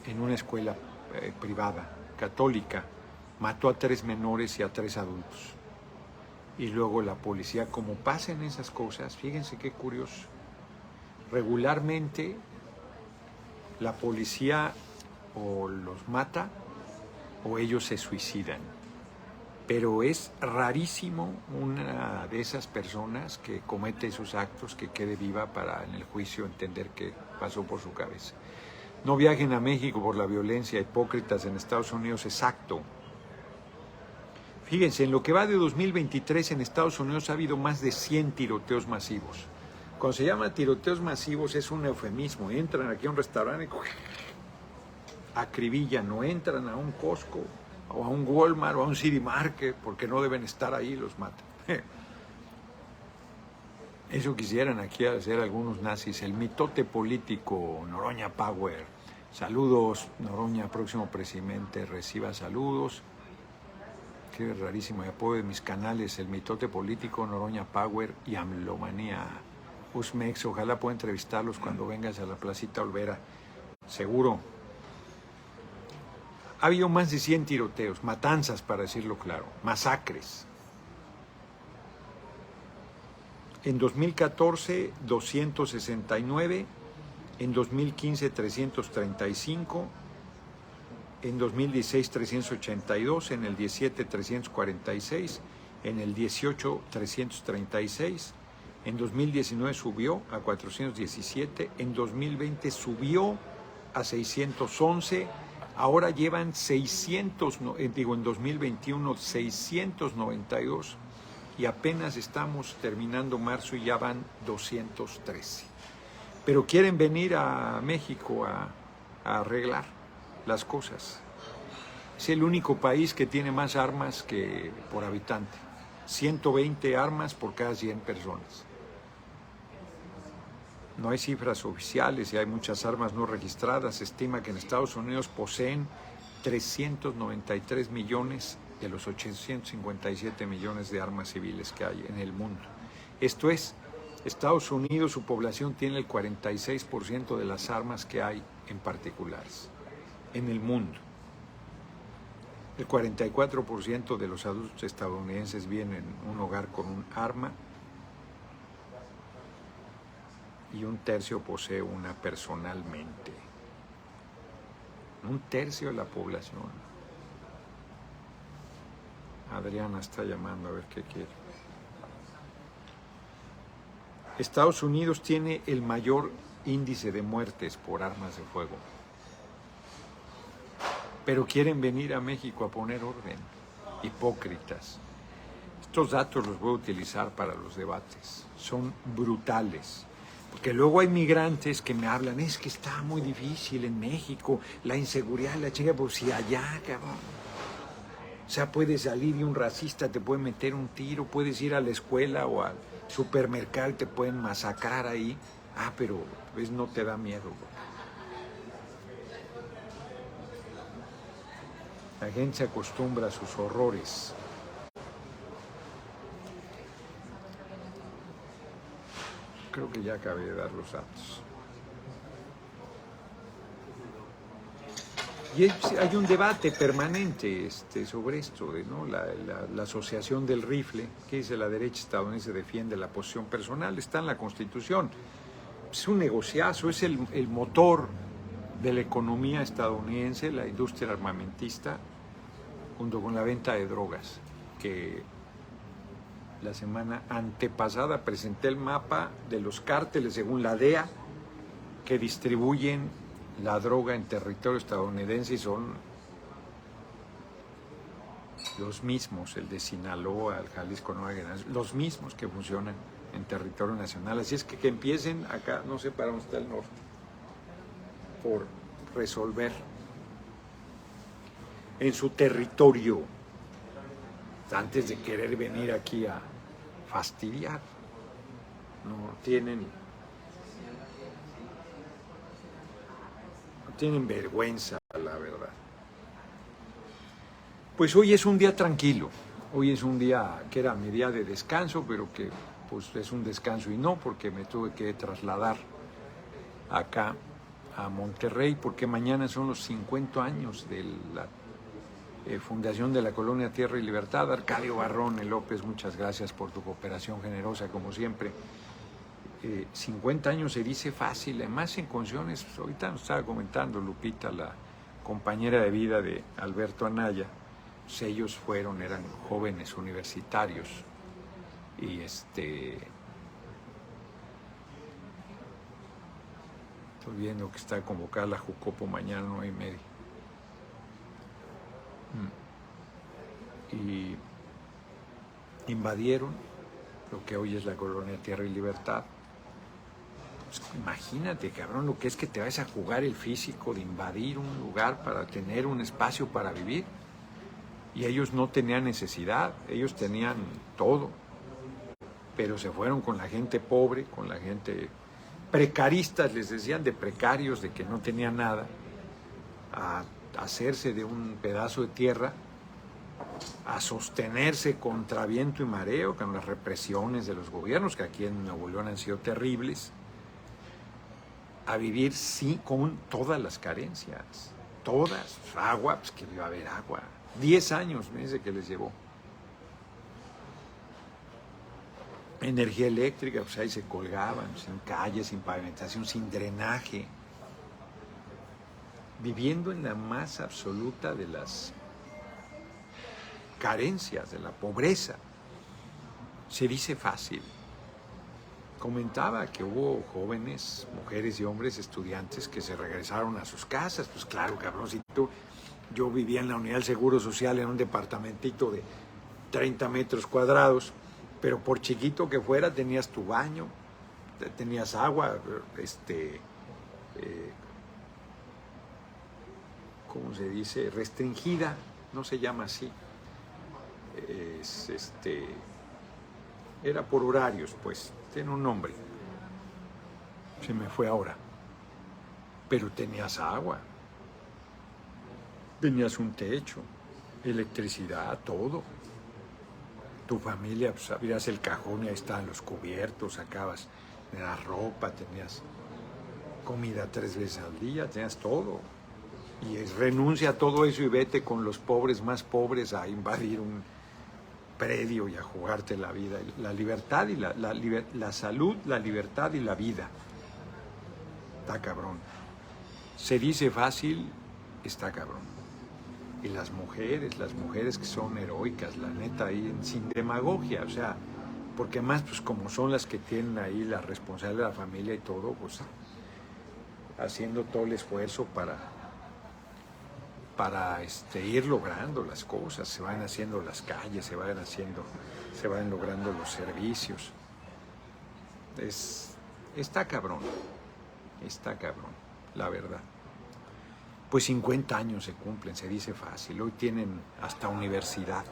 en una escuela privada, católica. Mató a 3 menores y a 3 adultos. Y luego la policía, como pasan esas cosas, fíjense qué curioso, regularmente la policía o los mata o ellos se suicidan. pero es rarísimo una de esas personas que comete esos actos que quede viva para en el juicio entender qué pasó por su cabeza. No viajen a México por la violencia, hipócritas en Estados Unidos, exacto. Fíjense, en lo que va de 2023 en Estados Unidos ha habido más de 100 tiroteos masivos. Cuando se llama tiroteos masivos es un eufemismo. Entran aquí a un restaurante y acribillan, no entran a un Costco o a un Walmart o a un City Market porque no deben estar ahí, los matan. Eso quisieran aquí hacer algunos nazis. El mitote político Noroña Power. Saludos, Noroña, próximo presidente, reciba saludos. Qué rarísimo, apoyo de mis canales, el mitote político, Noroña Power y Amlomanía. Usmex, ojalá pueda entrevistarlos cuando vengas a la Placita Olvera. Seguro. Ha habido más de 100 tiroteos, matanzas para decirlo claro, masacres. En 2014, 269, en 2015, 335, en 2016, 382, en el 17, 346, en el 18, 336, en 2019 subió a 417, en 2020 subió a 611, ahora llevan 600, en 2021 692 y apenas estamos terminando marzo y ya van 213. Pero quieren venir a México a arreglar las cosas. Es el único país que tiene más armas que por habitante. 120 armas por cada 100 personas. No hay cifras oficiales y hay muchas armas no registradas. Se estima que en Estados Unidos poseen 393 millones de los 857 millones de armas civiles que hay en el mundo. Esto es, Estados Unidos, su población tiene el 46% de las armas que hay en particulares en el mundo. El 44% de los adultos estadounidenses viven en un hogar con un arma y un tercio posee una personalmente. Un tercio de la población. Adriana está llamando a ver qué quiere. Estados Unidos tiene el mayor índice de muertes por armas de fuego. Pero quieren venir a México a poner orden. Hipócritas. Estos datos los voy a utilizar para los debates. Son brutales. Porque luego hay migrantes que me hablan, es que está muy difícil en México, la inseguridad, la chica, pues si allá, cabrón. O sea, puedes salir y un racista te puede meter un tiro, puedes ir a la escuela o al supermercado y te pueden masacrar ahí. Ah, pero pues no te da miedo, güey. La gente se acostumbra a sus horrores. Creo que ya acabé de dar los datos. Y hay un debate permanente sobre esto, ¿no? La asociación del rifle, que dice la derecha estadounidense defiende la posición personal, está en la Constitución. Es un negociazo, es el motor de la economía estadounidense, la industria armamentista, junto con la venta de drogas, que la semana antepasada presenté el mapa de los cárteles, según la DEA, que distribuyen la droga en territorio estadounidense y son los mismos, el de Sinaloa, el Jalisco, Nueva Granada, los mismos que funcionan en territorio nacional. Así es que empiecen acá, no sé para dónde está el norte, por resolver en su territorio, antes de querer venir aquí a fastidiar. No tienen vergüenza, la verdad. Pues hoy es un día tranquilo, hoy es un día que era mi día de descanso, pero que pues es un descanso y no, porque me tuve que trasladar acá a Monterrey, porque mañana son los 50 años de la fundación de la Colonia Tierra y Libertad. Arcadio Barrón López, muchas gracias por tu cooperación generosa, como siempre. 50 años se dice fácil, además en condiciones, ahorita nos estaba comentando Lupita, la compañera de vida de Alberto Anaya, Ellos eran jóvenes universitarios y estoy viendo que está convocada la Jucopo mañana 9:30. Y invadieron lo que hoy es la colonia Tierra y Libertad. Pues imagínate, cabrón, lo que es que te vas a jugar el físico de invadir un lugar para tener un espacio para vivir. Y ellos no tenían necesidad, ellos tenían todo. Pero se fueron con la gente pobre, con la gente precaristas, les decían, de precarios, de que no tenían nada, a hacerse de un pedazo de tierra, a sostenerse contra viento y mareo, con las represiones de los gobiernos, que aquí en Nuevo León han sido terribles, a vivir sí con todas las carencias, todas. Agua, pues que iba a haber agua. 10 años, me dice que les llevó. Energía eléctrica, pues ahí se colgaban, sin calles, sin pavimentación, sin drenaje, viviendo en la más absoluta de las carencias, de la pobreza. Se dice fácil. Comentaba que hubo jóvenes, mujeres y hombres, estudiantes que se regresaron a sus casas. Pues claro, cabrón, si yo vivía en la Unidad del Seguro Social en un departamentito de 30 metros cuadrados, pero por chiquito que fuera tenías tu baño, tenías agua, ¿cómo se dice? Restringida, no se llama así. Era por horarios, pues, tiene un nombre. Se me fue ahora. Pero tenías agua, tenías un techo, electricidad, todo. Tu familia, pues abrías el cajón y ahí estaban los cubiertos, sacabas la ropa, tenías comida 3 veces al día, tenías todo. Y renuncia a todo eso y vete con los pobres más pobres a invadir un predio y a jugarte la vida, la libertad y la salud, la libertad y la vida. Está cabrón. Se dice fácil, está cabrón. Y las mujeres que son heroicas, la neta, ahí sin demagogia, o sea, porque más pues como son las que tienen ahí la responsabilidad de la familia y todo, pues haciendo todo el esfuerzo para ir logrando las cosas, se van haciendo las calles, se van logrando los servicios. Está cabrón, la verdad. Pues 50 años se cumplen, se dice fácil. Hoy tienen hasta universidad.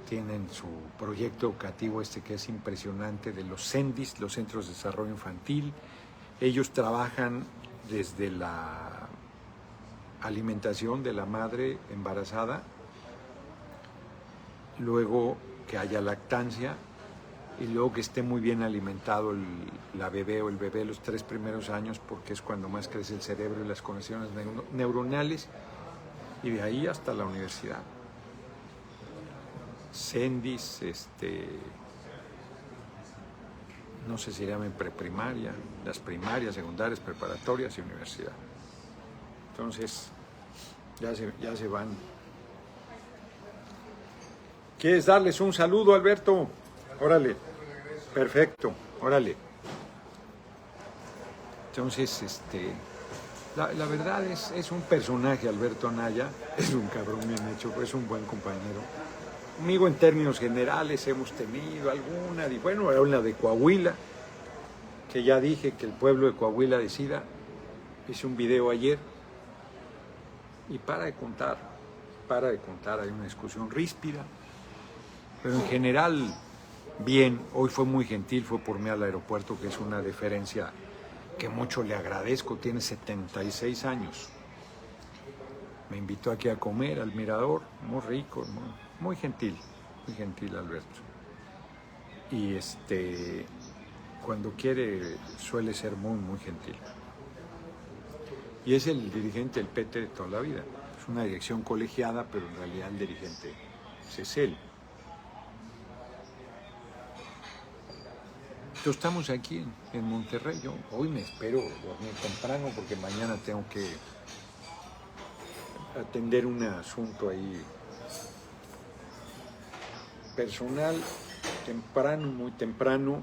Tienen su proyecto educativo que es impresionante de los CENDIs, los Centros de Desarrollo Infantil. Ellos trabajan desde la alimentación de la madre embarazada, luego que haya lactancia y luego que esté muy bien alimentado la bebé o el bebé los 3 primeros años, porque es cuando más crece el cerebro y las conexiones neuronales, y de ahí hasta la universidad. CENDIs, no sé si llaman preprimaria, las primarias, secundarias, preparatorias y universidad. Entonces, ya se van. ¿Quieres darles un saludo, Alberto? Órale. Perfecto, órale. Entonces, la verdad es un personaje, Alberto Anaya, es un cabrón bien hecho, es un buen compañero. Conmigo en términos generales hemos tenido alguna, bueno, una de Coahuila, que ya dije que el pueblo de Coahuila decida. Hice un video ayer y para de contar, hay una discusión ríspida, pero en general bien. Hoy fue muy gentil, fue por mí al aeropuerto, que es una deferencia que mucho le agradezco. Tiene 76 años. Me invitó aquí a comer al Mirador, muy rico, muy gentil Alberto. Y cuando quiere suele ser muy gentil. Y es el dirigente del PT de toda la vida. Es una dirección colegiada, pero en realidad el dirigente es él. Entonces estamos aquí en Monterrey. Yo hoy me espero dormir temprano porque mañana tengo que atender un asunto ahí personal temprano, muy temprano,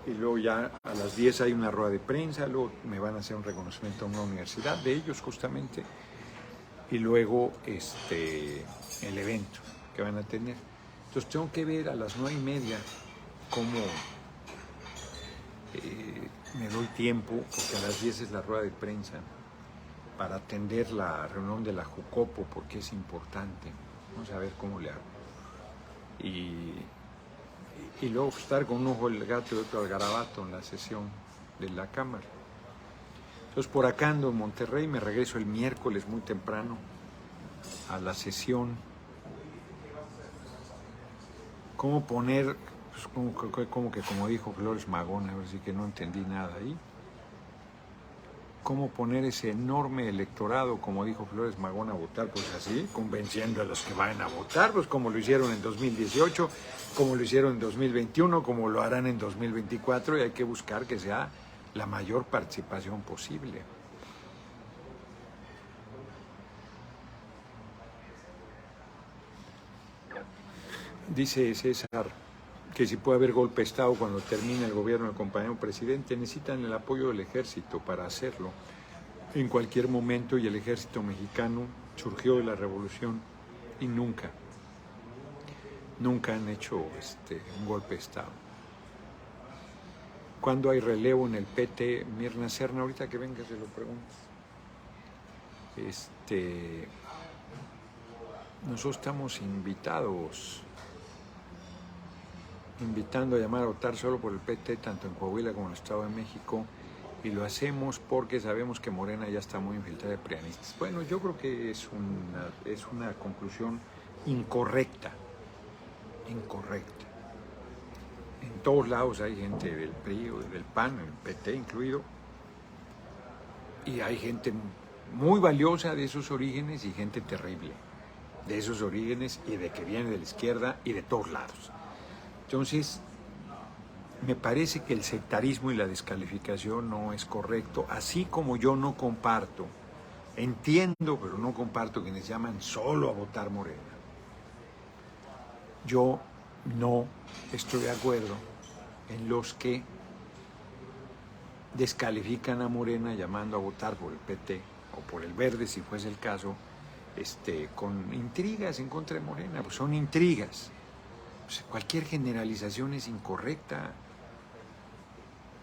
y luego ya a las 10 hay una rueda de prensa, luego me van a hacer un reconocimiento a una universidad de ellos justamente, y luego el evento que van a tener. Entonces tengo que ver a las 9:30 cómo me doy tiempo, porque a las 10 es la rueda de prensa, para atender la reunión de la Jucopo, porque es importante. Vamos a ver cómo le hago. Y luego estar con un ojo al gato y otro al garabato en la sesión de la Cámara. Entonces por acá ando en Monterrey, me regreso el miércoles muy temprano a la sesión. ¿Cómo poner, pues, como dijo Flores Magón, a ver si que no entendí nada ahí? ¿Cómo poner ese enorme electorado, como dijo Flores Magón, a votar? Pues así, convenciendo a los que vayan a votar, pues como lo hicieron en 2018, como lo hicieron en 2021, como lo harán en 2024, y hay que buscar que sea la mayor participación posible. Dice César que si puede haber golpe de Estado cuando termine el gobierno del compañero presidente, necesitan el apoyo del ejército para hacerlo en cualquier momento, y el ejército mexicano surgió de la revolución y nunca han hecho un golpe de Estado. ¿Cuándo hay relevo en el PT? Mirna Serna, ahorita que venga se lo pregunto. Nosotros estamos invitando a llamar a votar solo por el PT, tanto en Coahuila como en el Estado de México, y lo hacemos porque sabemos que Morena ya está muy infiltrada de prianistas. Bueno, yo creo que es una conclusión incorrecta. En todos lados hay gente del PRI o del PAN, el PT incluido, y hay gente muy valiosa de esos orígenes y gente terrible de esos orígenes y de que viene de la izquierda y de todos lados. Entonces, me parece que el sectarismo y la descalificación no es correcto, así como yo no comparto, entiendo, pero no comparto quienes llaman solo a votar Morena. Yo no estoy de acuerdo en los que descalifican a Morena llamando a votar por el PT o por el Verde, si fuese el caso, con intrigas en contra de Morena. Pues son intrigas. Pues cualquier generalización es incorrecta.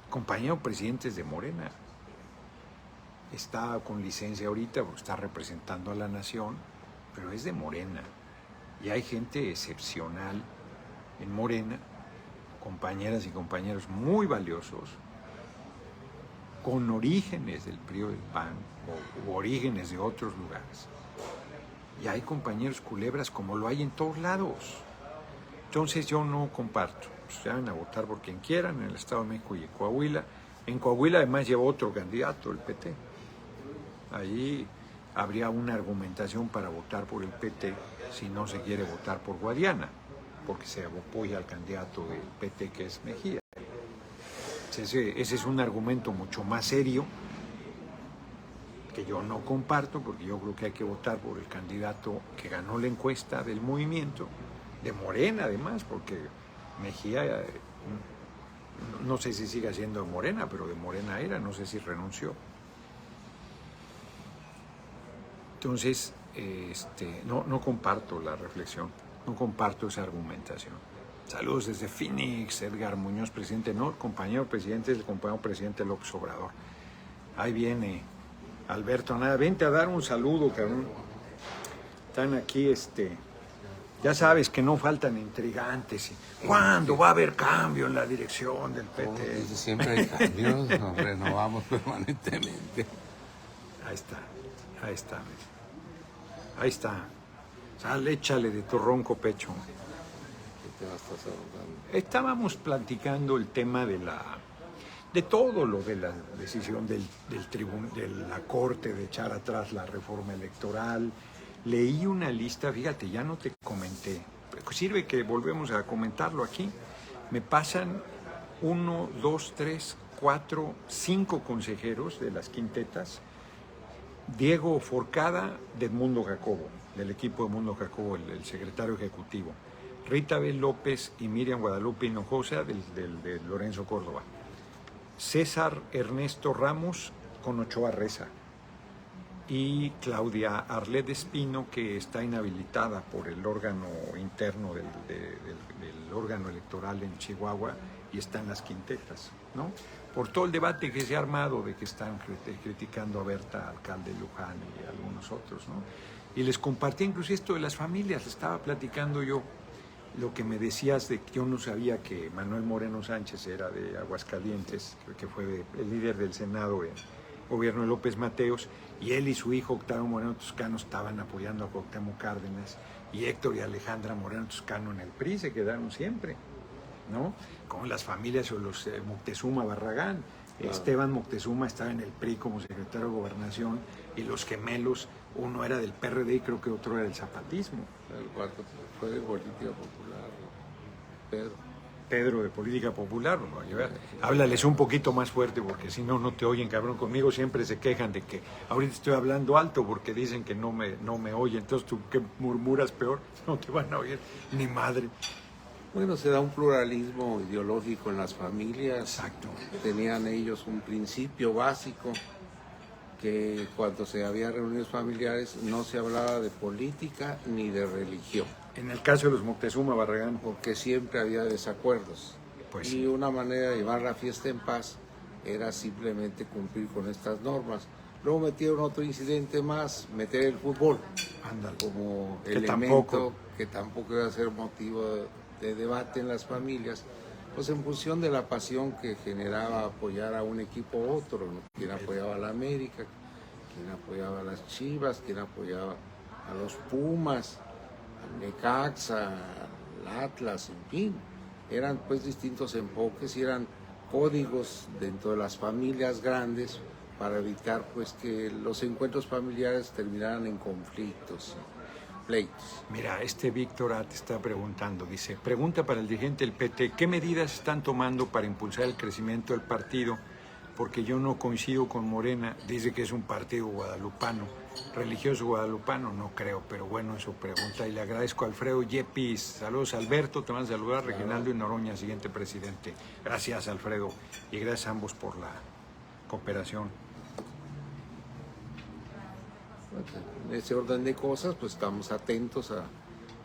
Compañero presidente de Morena, está con licencia ahorita porque está representando a la nación, pero es de Morena. Y hay gente excepcional en Morena, compañeras y compañeros muy valiosos, con orígenes del PRI o del PAN, o orígenes de otros lugares. Y hay compañeros culebras como lo hay en todos lados. Entonces yo no comparto. Se van a votar por quien quieran en el Estado de México y en Coahuila. En Coahuila además lleva otro candidato, el PT. Allí habría una argumentación para votar por el PT si no se quiere votar por Guadiana, porque se apoya al candidato del PT, que es Mejía. Ese es un argumento mucho más serio que yo no comparto, porque yo creo que hay que votar por el candidato que ganó la encuesta del movimiento, de Morena además, porque Mejía, no sé si sigue siendo de Morena, pero de Morena era, no sé si renunció. Entonces, no comparto la reflexión, no comparto esa argumentación. Saludos desde Phoenix, Edgar Muñoz, presidente, no, compañero presidente, el compañero presidente López Obrador. Ahí viene Alberto Nada, vente a dar un saludo, cabrón. Están aquí, ya sabes que no faltan intrigantes. ¿Cuándo va a haber cambio en la dirección del PT? Siempre hay cambios, nos renovamos permanentemente. Ahí está. Sal, échale de tu ronco pecho. ¿Qué tema estás abordando? Estábamos platicando el tema de todo lo de la decisión de la Corte de echar atrás la reforma electoral. Leí una lista, fíjate, ya no te comenté, sirve que volvemos a comentarlo aquí. Me pasan 1, 2, 3, 4, 5 consejeros de las quintetas. Diego Forcada, de Edmundo Jacobo, del equipo de Edmundo Jacobo, el secretario ejecutivo. Rita B. López y Miriam Guadalupe Hinojosa de Lorenzo Córdoba. César Ernesto Ramos con Ochoa Reza. Y Claudia Arlet Espino, que está inhabilitada por el órgano interno del órgano electoral en Chihuahua y está en las quintetas, ¿no? Por todo el debate que se ha armado de que están criticando a Berta, alcalde de Luján y algunos otros, ¿no? Y les compartí incluso esto de las familias, les estaba platicando yo lo que me decías de que yo no sabía que Manuel Moreno Sánchez era de Aguascalientes, que fue el líder del Senado en gobierno de López Mateos, y él y su hijo Octavio Moreno Toscano estaban apoyando a Cuauhtémoc Cárdenas, y Héctor y Alejandra Moreno Toscano en el PRI se quedaron siempre, ¿no? Con las familias o los Moctezuma Barragán. Claro. Esteban Moctezuma estaba en el PRI como secretario de Gobernación, y los gemelos, uno era del PRD y creo que otro era del zapatismo. El cuarto fue de Política Popular, Pedro de Política Popular. Háblales un poquito más fuerte porque si no, no te oyen, cabrón. Conmigo siempre se quejan de que ahorita estoy hablando alto porque dicen que no me oyen. Entonces tú que murmuras peor, no te van a oír ni madre. Bueno, se da un pluralismo ideológico en las familias. Exacto. Tenían ellos un principio básico que cuando se había reuniones familiares no se hablaba de política ni de religión. En el caso de los Moctezuma Barragán. Porque siempre había desacuerdos. Pues, y una manera de llevar la fiesta en paz era simplemente cumplir con estas normas. Luego metieron otro incidente más, meter el fútbol. Ándale. Como que elemento que tampoco iba a ser motivo de debate en las familias, pues en función de la pasión que generaba apoyar a un equipo u otro, ¿no? Quien apoyaba a la América, quien apoyaba a las Chivas, quien apoyaba a los Pumas, al Necaxa, al Atlas, en fin. Eran pues distintos enfoques y eran códigos dentro de las familias grandes para evitar pues que los encuentros familiares terminaran en conflictos, pleitos. Mira, Víctor te está preguntando, dice, pregunta para el dirigente del PT, ¿qué medidas están tomando para impulsar el crecimiento del partido? Porque yo no coincido con Morena, dice que es un partido guadalupano, religioso guadalupano, no creo, pero bueno, eso pregunta. Y le agradezco a Alfredo Yepis, saludos Alberto, te van a saludar, Reginaldo y Noroña, siguiente presidente. Gracias Alfredo, y gracias a ambos por la cooperación. En ese orden de cosas, pues estamos atentos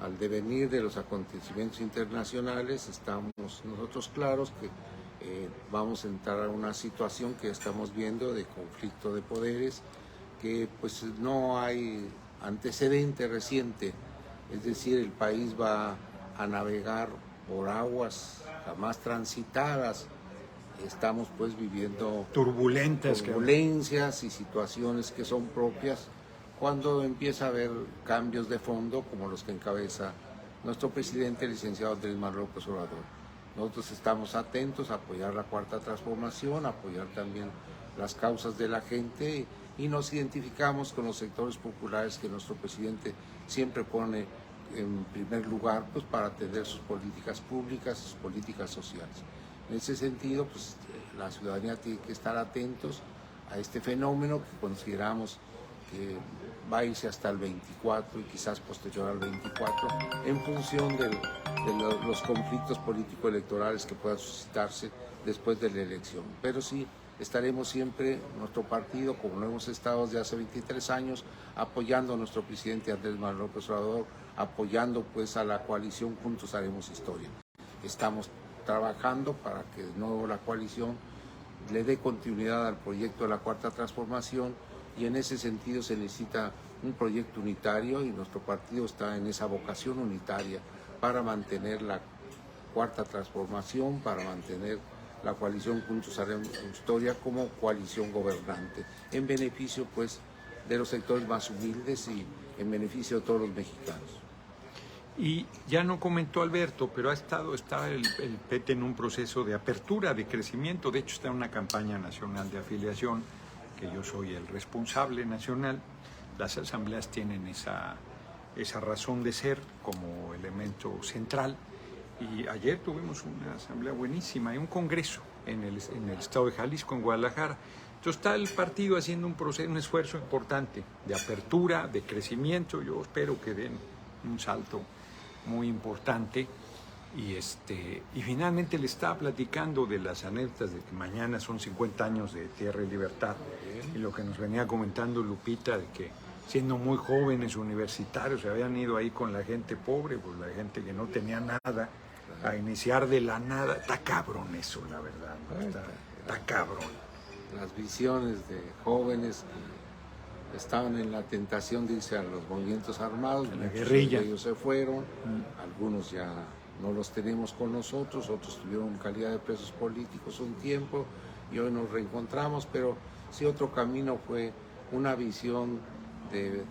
al devenir de los acontecimientos internacionales, estamos nosotros claros que vamos a entrar a una situación que estamos viendo de conflicto de poderes, que pues no hay antecedente reciente, es decir, el país va a navegar por aguas jamás transitadas, estamos pues viviendo turbulencias y situaciones que son propias cuando empieza a haber cambios de fondo como los que encabeza nuestro presidente, el licenciado Andrés Manuel López Obrador. Nosotros estamos atentos a apoyar la Cuarta Transformación, a apoyar también las causas de la gente y nos identificamos con los sectores populares que nuestro presidente siempre pone en primer lugar pues, para atender sus políticas públicas, sus políticas sociales. En ese sentido, pues, la ciudadanía tiene que estar atentos a este fenómeno que consideramos que va a irse hasta el 24 y quizás posterior al 24 en función de los conflictos político-electorales que puedan suscitarse después de la elección. Pero sí, estaremos siempre, nuestro partido, como lo hemos estado desde hace 23 años, apoyando a nuestro presidente Andrés Manuel López Obrador, apoyando pues a la coalición Juntos Haremos Historia. Estamos trabajando para que de nuevo la coalición le dé continuidad al proyecto de la Cuarta Transformación y en ese sentido se necesita un proyecto unitario y nuestro partido está en esa vocación unitaria para mantener la Cuarta Transformación, para mantener la coalición Juntos Haremos Historia como coalición gobernante, en beneficio pues de los sectores más humildes y en beneficio de todos los mexicanos. Y ya no comentó Alberto, pero está el PT en un proceso de apertura, de crecimiento. De hecho, está en una campaña nacional de afiliación, que yo soy el responsable nacional. Las asambleas tienen esa razón de ser como elemento central. Y ayer tuvimos una asamblea buenísima y un congreso en el estado de Jalisco, en Guadalajara. Entonces está el partido haciendo un esfuerzo importante de apertura, de crecimiento. Yo espero que den un salto muy importante. Y finalmente le estaba platicando de las anécdotas de que mañana son 50 años de Tierra y Libertad, y lo que nos venía comentando Lupita, de que siendo muy jóvenes universitarios se habían ido ahí con la gente pobre, pues la gente que no tenía nada, a iniciar de la nada. Está cabrón eso, la verdad, ¿no? Está cabrón. Las visiones de jóvenes que estaban en la tentación de irse a los movimientos armados, la guerrilla. Ellos se fueron, algunos ya no los tenemos con nosotros, otros tuvieron calidad de presos políticos un tiempo y hoy nos reencontramos, pero sí otro camino fue una visión de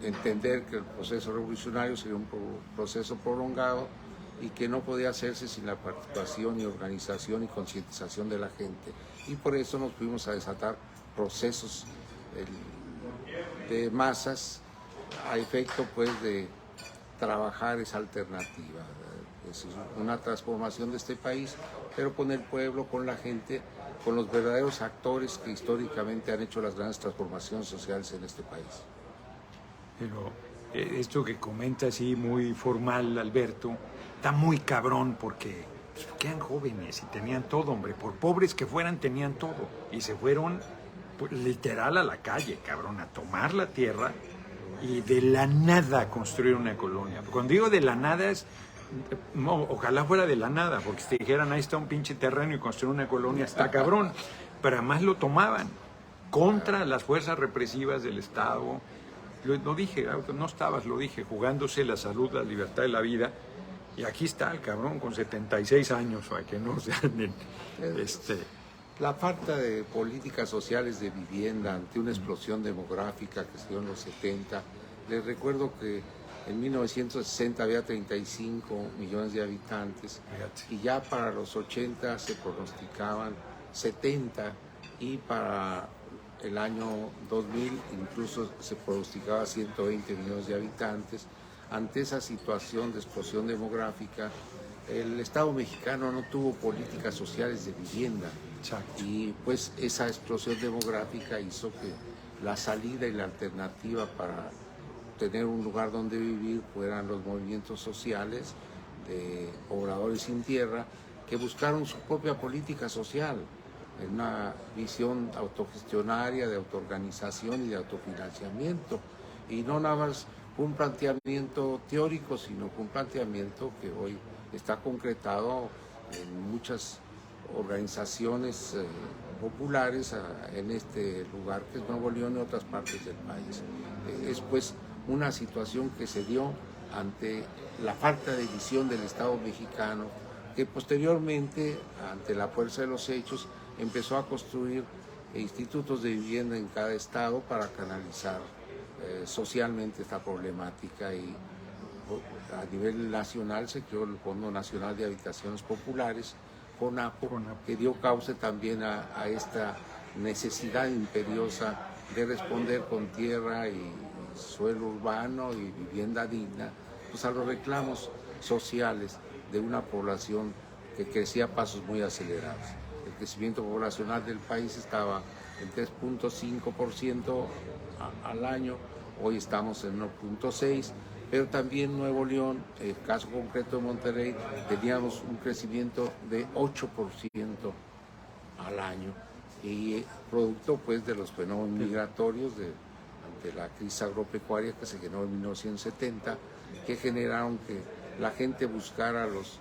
entender que el proceso revolucionario sería un proceso prolongado y que no podía hacerse sin la participación y organización y concientización de la gente. Y por eso nos fuimos a desatar procesos de masas a efecto pues de trabajar esa alternativa. Es una transformación de este país, pero con el pueblo, con la gente, con los verdaderos actores que históricamente han hecho las grandes transformaciones sociales en este país. Pero esto que comenta así muy formal Alberto, está muy cabrón porque eran jóvenes y tenían todo, hombre. Por pobres que fueran, tenían todo. Y se fueron pues, literal a la calle, cabrón, a tomar la tierra y de la nada construir una colonia. Cuando digo de la nada es... No, ojalá fuera de la nada, porque si dijeran ahí está un pinche terreno y construir una colonia, está cabrón. Pero además lo tomaban contra las fuerzas represivas del Estado. Lo dije, no estabas, lo dije, jugándose la salud, la libertad y la vida. Y aquí está el cabrón con 76 años, para que no sean... La falta de políticas sociales de vivienda ante una explosión demográfica que se dio en los 70. Les recuerdo que en 1960 había 35 millones de habitantes y ya para los 80 se pronosticaban 70 y para el año 2000 incluso se pronosticaba 120 millones de habitantes. Ante esa situación de explosión demográfica, el Estado mexicano no tuvo políticas sociales de vivienda. Exacto. Y pues esa explosión demográfica hizo que la salida y la alternativa para tener un lugar donde vivir fueran los movimientos sociales de pobladores sin tierra que buscaron su propia política social, en una visión autogestionaria, de autoorganización y de autofinanciamiento. Y no nada más fue un planteamiento teórico, sino fue un planteamiento que hoy está concretado en muchas organizaciones populares en este lugar que es Nuevo León y otras partes del país. Es pues una situación que se dio ante la falta de visión del Estado mexicano, que posteriormente, ante la fuerza de los hechos, empezó a construir institutos de vivienda en cada estado para canalizar socialmente esta problemática, y a nivel nacional se creó el Fondo Nacional de Habitaciones Populares, FONAPO, que dio cauce también a esta necesidad imperiosa de responder con tierra y suelo urbano y vivienda digna, pues a los reclamos sociales de una población que crecía a pasos muy acelerados. El crecimiento poblacional del país estaba en 3.5% al año, hoy estamos en 1.6%, pero también Nuevo León, el caso concreto de Monterrey, teníamos un crecimiento de 8% al año, y producto pues de los fenómenos migratorios ante la crisis agropecuaria que se generó en 1970, que generaron que la gente buscara los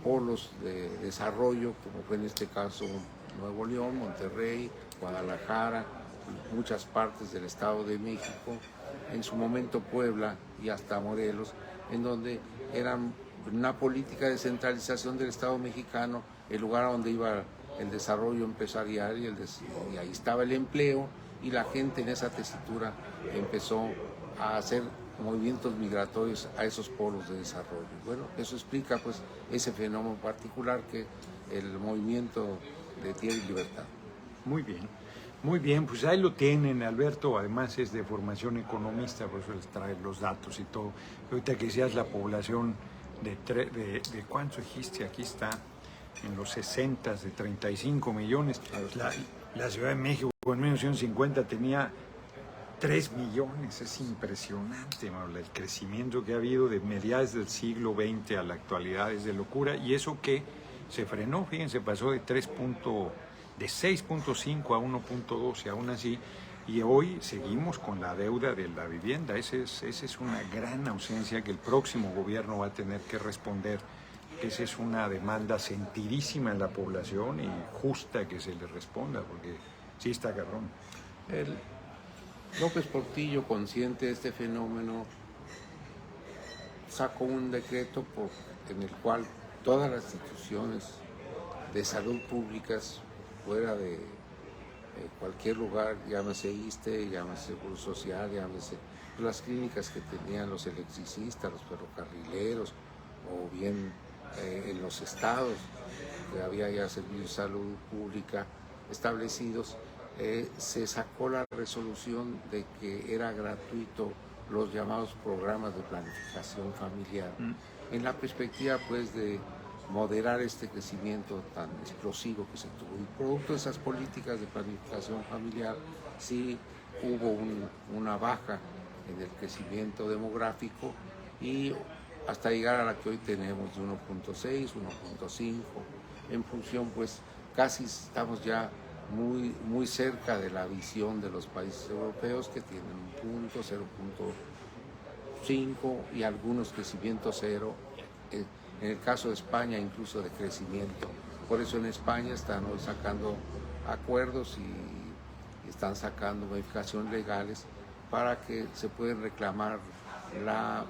polos de desarrollo, como fue en este caso Nuevo León, Monterrey, Guadalajara, muchas partes del Estado de México, en su momento Puebla y hasta Morelos, en donde eran una política de centralización del Estado mexicano, el lugar a donde iba el desarrollo empresarial y ahí estaba el empleo, y la gente en esa tesitura empezó a hacer movimientos migratorios a esos polos de desarrollo. Bueno, eso explica pues ese fenómeno particular que el movimiento de Tierra y Libertad. Muy bien, pues ahí lo tienen. Alberto además es de formación economista, por eso les trae los datos y todo. Ahorita que decías la población de ¿cuánto dijiste? Aquí está, en los 60, de 35 millones. La Ciudad de México en 1950 tenía 3 millones, es impresionante, Manuel, el crecimiento que ha habido de mediados del siglo XX a la actualidad es de locura, y eso que se frenó, fíjense, pasó de 6.5 a 1.12, aún así, y hoy seguimos con la deuda de la vivienda. Esa es una gran ausencia que el próximo gobierno va a tener que responder. Esa es una demanda sentidísima en la población y justa que se le responda, porque sí está cabrón. El López Portillo, consciente de este fenómeno, sacó un decreto en el cual todas las instituciones de salud públicas fuera de cualquier lugar, llámese ISSSTE, llámese Seguro Social, llámese las clínicas que tenían los electricistas, los ferrocarrileros, o bien en los estados, que había ya servicios de salud pública establecidos, se sacó la resolución de que era gratuito los llamados programas de planificación familiar, en la perspectiva pues de moderar este crecimiento tan explosivo que se tuvo. Y producto de esas políticas de planificación familiar, sí hubo una baja en el crecimiento demográfico, y hasta llegar a la que hoy tenemos de 1.6, 1.5, en función pues casi estamos ya muy cerca de la visión de los países europeos, que tienen 1 punto, 0.5 y algunos crecimientos cero. En el caso de España, incluso de crecimiento. Por eso en España están hoy sacando acuerdos y están sacando modificaciones legales para que se puedan reclamar la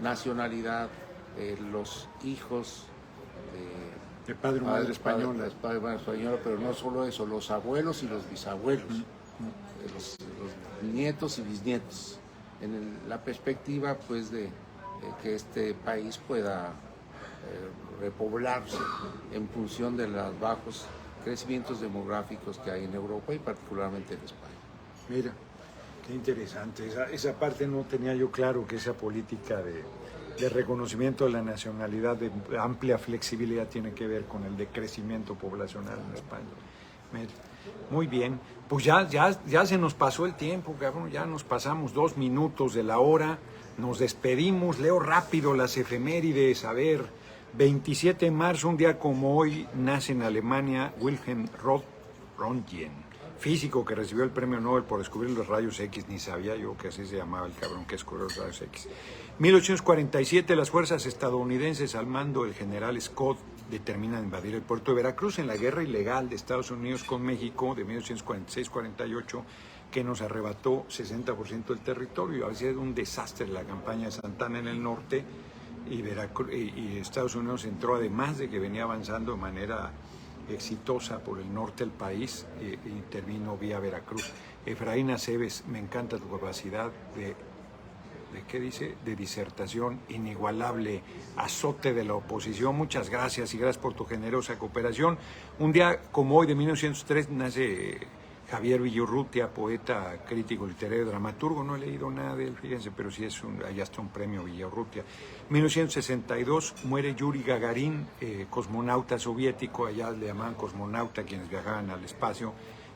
nacionalidad de los hijos de padre o madre española. Padre o madre española, pero no solo eso, los abuelos y los bisabuelos, los nietos y bisnietos, en la perspectiva pues de que este país pueda repoblarse en función de los bajos crecimientos demográficos que hay en Europa y particularmente en España. Mira, qué interesante. Esa parte no tenía yo claro, que esa política de reconocimiento de la nacionalidad de amplia flexibilidad tiene que ver con el decrecimiento poblacional en España. Mira, muy bien, pues ya se nos pasó el tiempo, cabrón, ya nos pasamos 2 minutos de la hora, nos despedimos, leo rápido las efemérides. A ver, 27 de marzo, un día como hoy, nace en Alemania Wilhelm Röntgen, físico que recibió el premio Nobel por descubrir los rayos X. Ni sabía yo que así se llamaba el cabrón que descubrió los rayos X. 1847, las fuerzas estadounidenses al mando del general Scott determinan invadir el puerto de Veracruz en la guerra ilegal de Estados Unidos con México de 1846-48, que nos arrebató 60% del territorio. Había sido un desastre la campaña de Santana en el norte, y Estados Unidos entró, además de que venía avanzando de manera exitosa por el norte del país, intervino vía Veracruz. Efraín Aceves, me encanta tu capacidad de ¿qué dice? De disertación inigualable, azote de la oposición. Muchas gracias, y gracias por tu generosa cooperación. Un día como hoy de 1903 nace Javier Villaurrutia, poeta, crítico literario, dramaturgo. No he leído nada de él, fíjense, pero sí allá está un premio Villaurrutia. 1962 muere Yuri Gagarin, cosmonauta soviético, allá le llamaban cosmonauta quienes viajaban al espacio,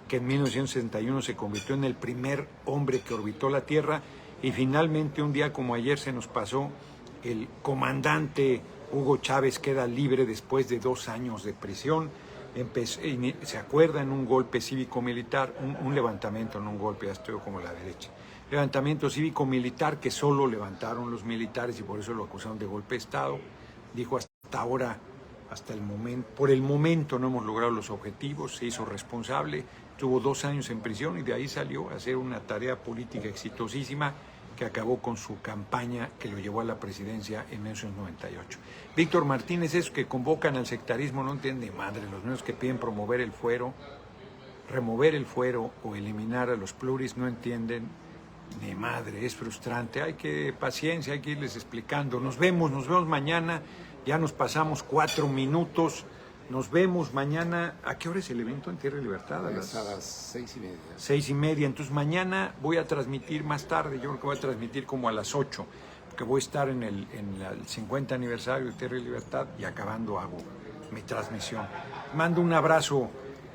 que en 1961 se convirtió en el primer hombre que orbitó la Tierra. Y finalmente, un día como ayer se nos pasó, el comandante Hugo Chávez queda libre después de 2 años de prisión. Se acuerdan, un golpe cívico-militar, un levantamiento, no un golpe, ya estoy como la derecha. Levantamiento cívico-militar que solo levantaron los militares y por eso lo acusaron de golpe de Estado. Dijo: hasta ahora, por el momento no hemos logrado los objetivos. Se hizo responsable, tuvo 2 años en prisión y de ahí salió a hacer una tarea política exitosísima que acabó con su campaña que lo llevó a la presidencia en 1998. Víctor Martínez, esos que convocan al sectarismo no entienden madre, los mismos que piden promover el fuero, remover el fuero o eliminar a los pluris no entienden ni madre, es frustrante. Hay que paciencia, hay que irles explicando. Nos vemos mañana, ya nos pasamos 4 minutos. Nos vemos mañana. ¿A qué hora es el evento en Tierra y Libertad? A las 6:30. 6:30. Entonces mañana voy a transmitir más tarde. Yo creo que voy a transmitir como a las 8, porque voy a estar en el 50 aniversario de Tierra y Libertad, y acabando hago mi transmisión. Mando un abrazo.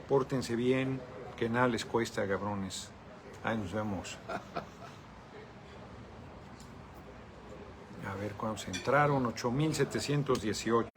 Pórtense bien, que nada les cuesta, cabrones. Ahí nos vemos. A ver cuántos entraron, 8.718.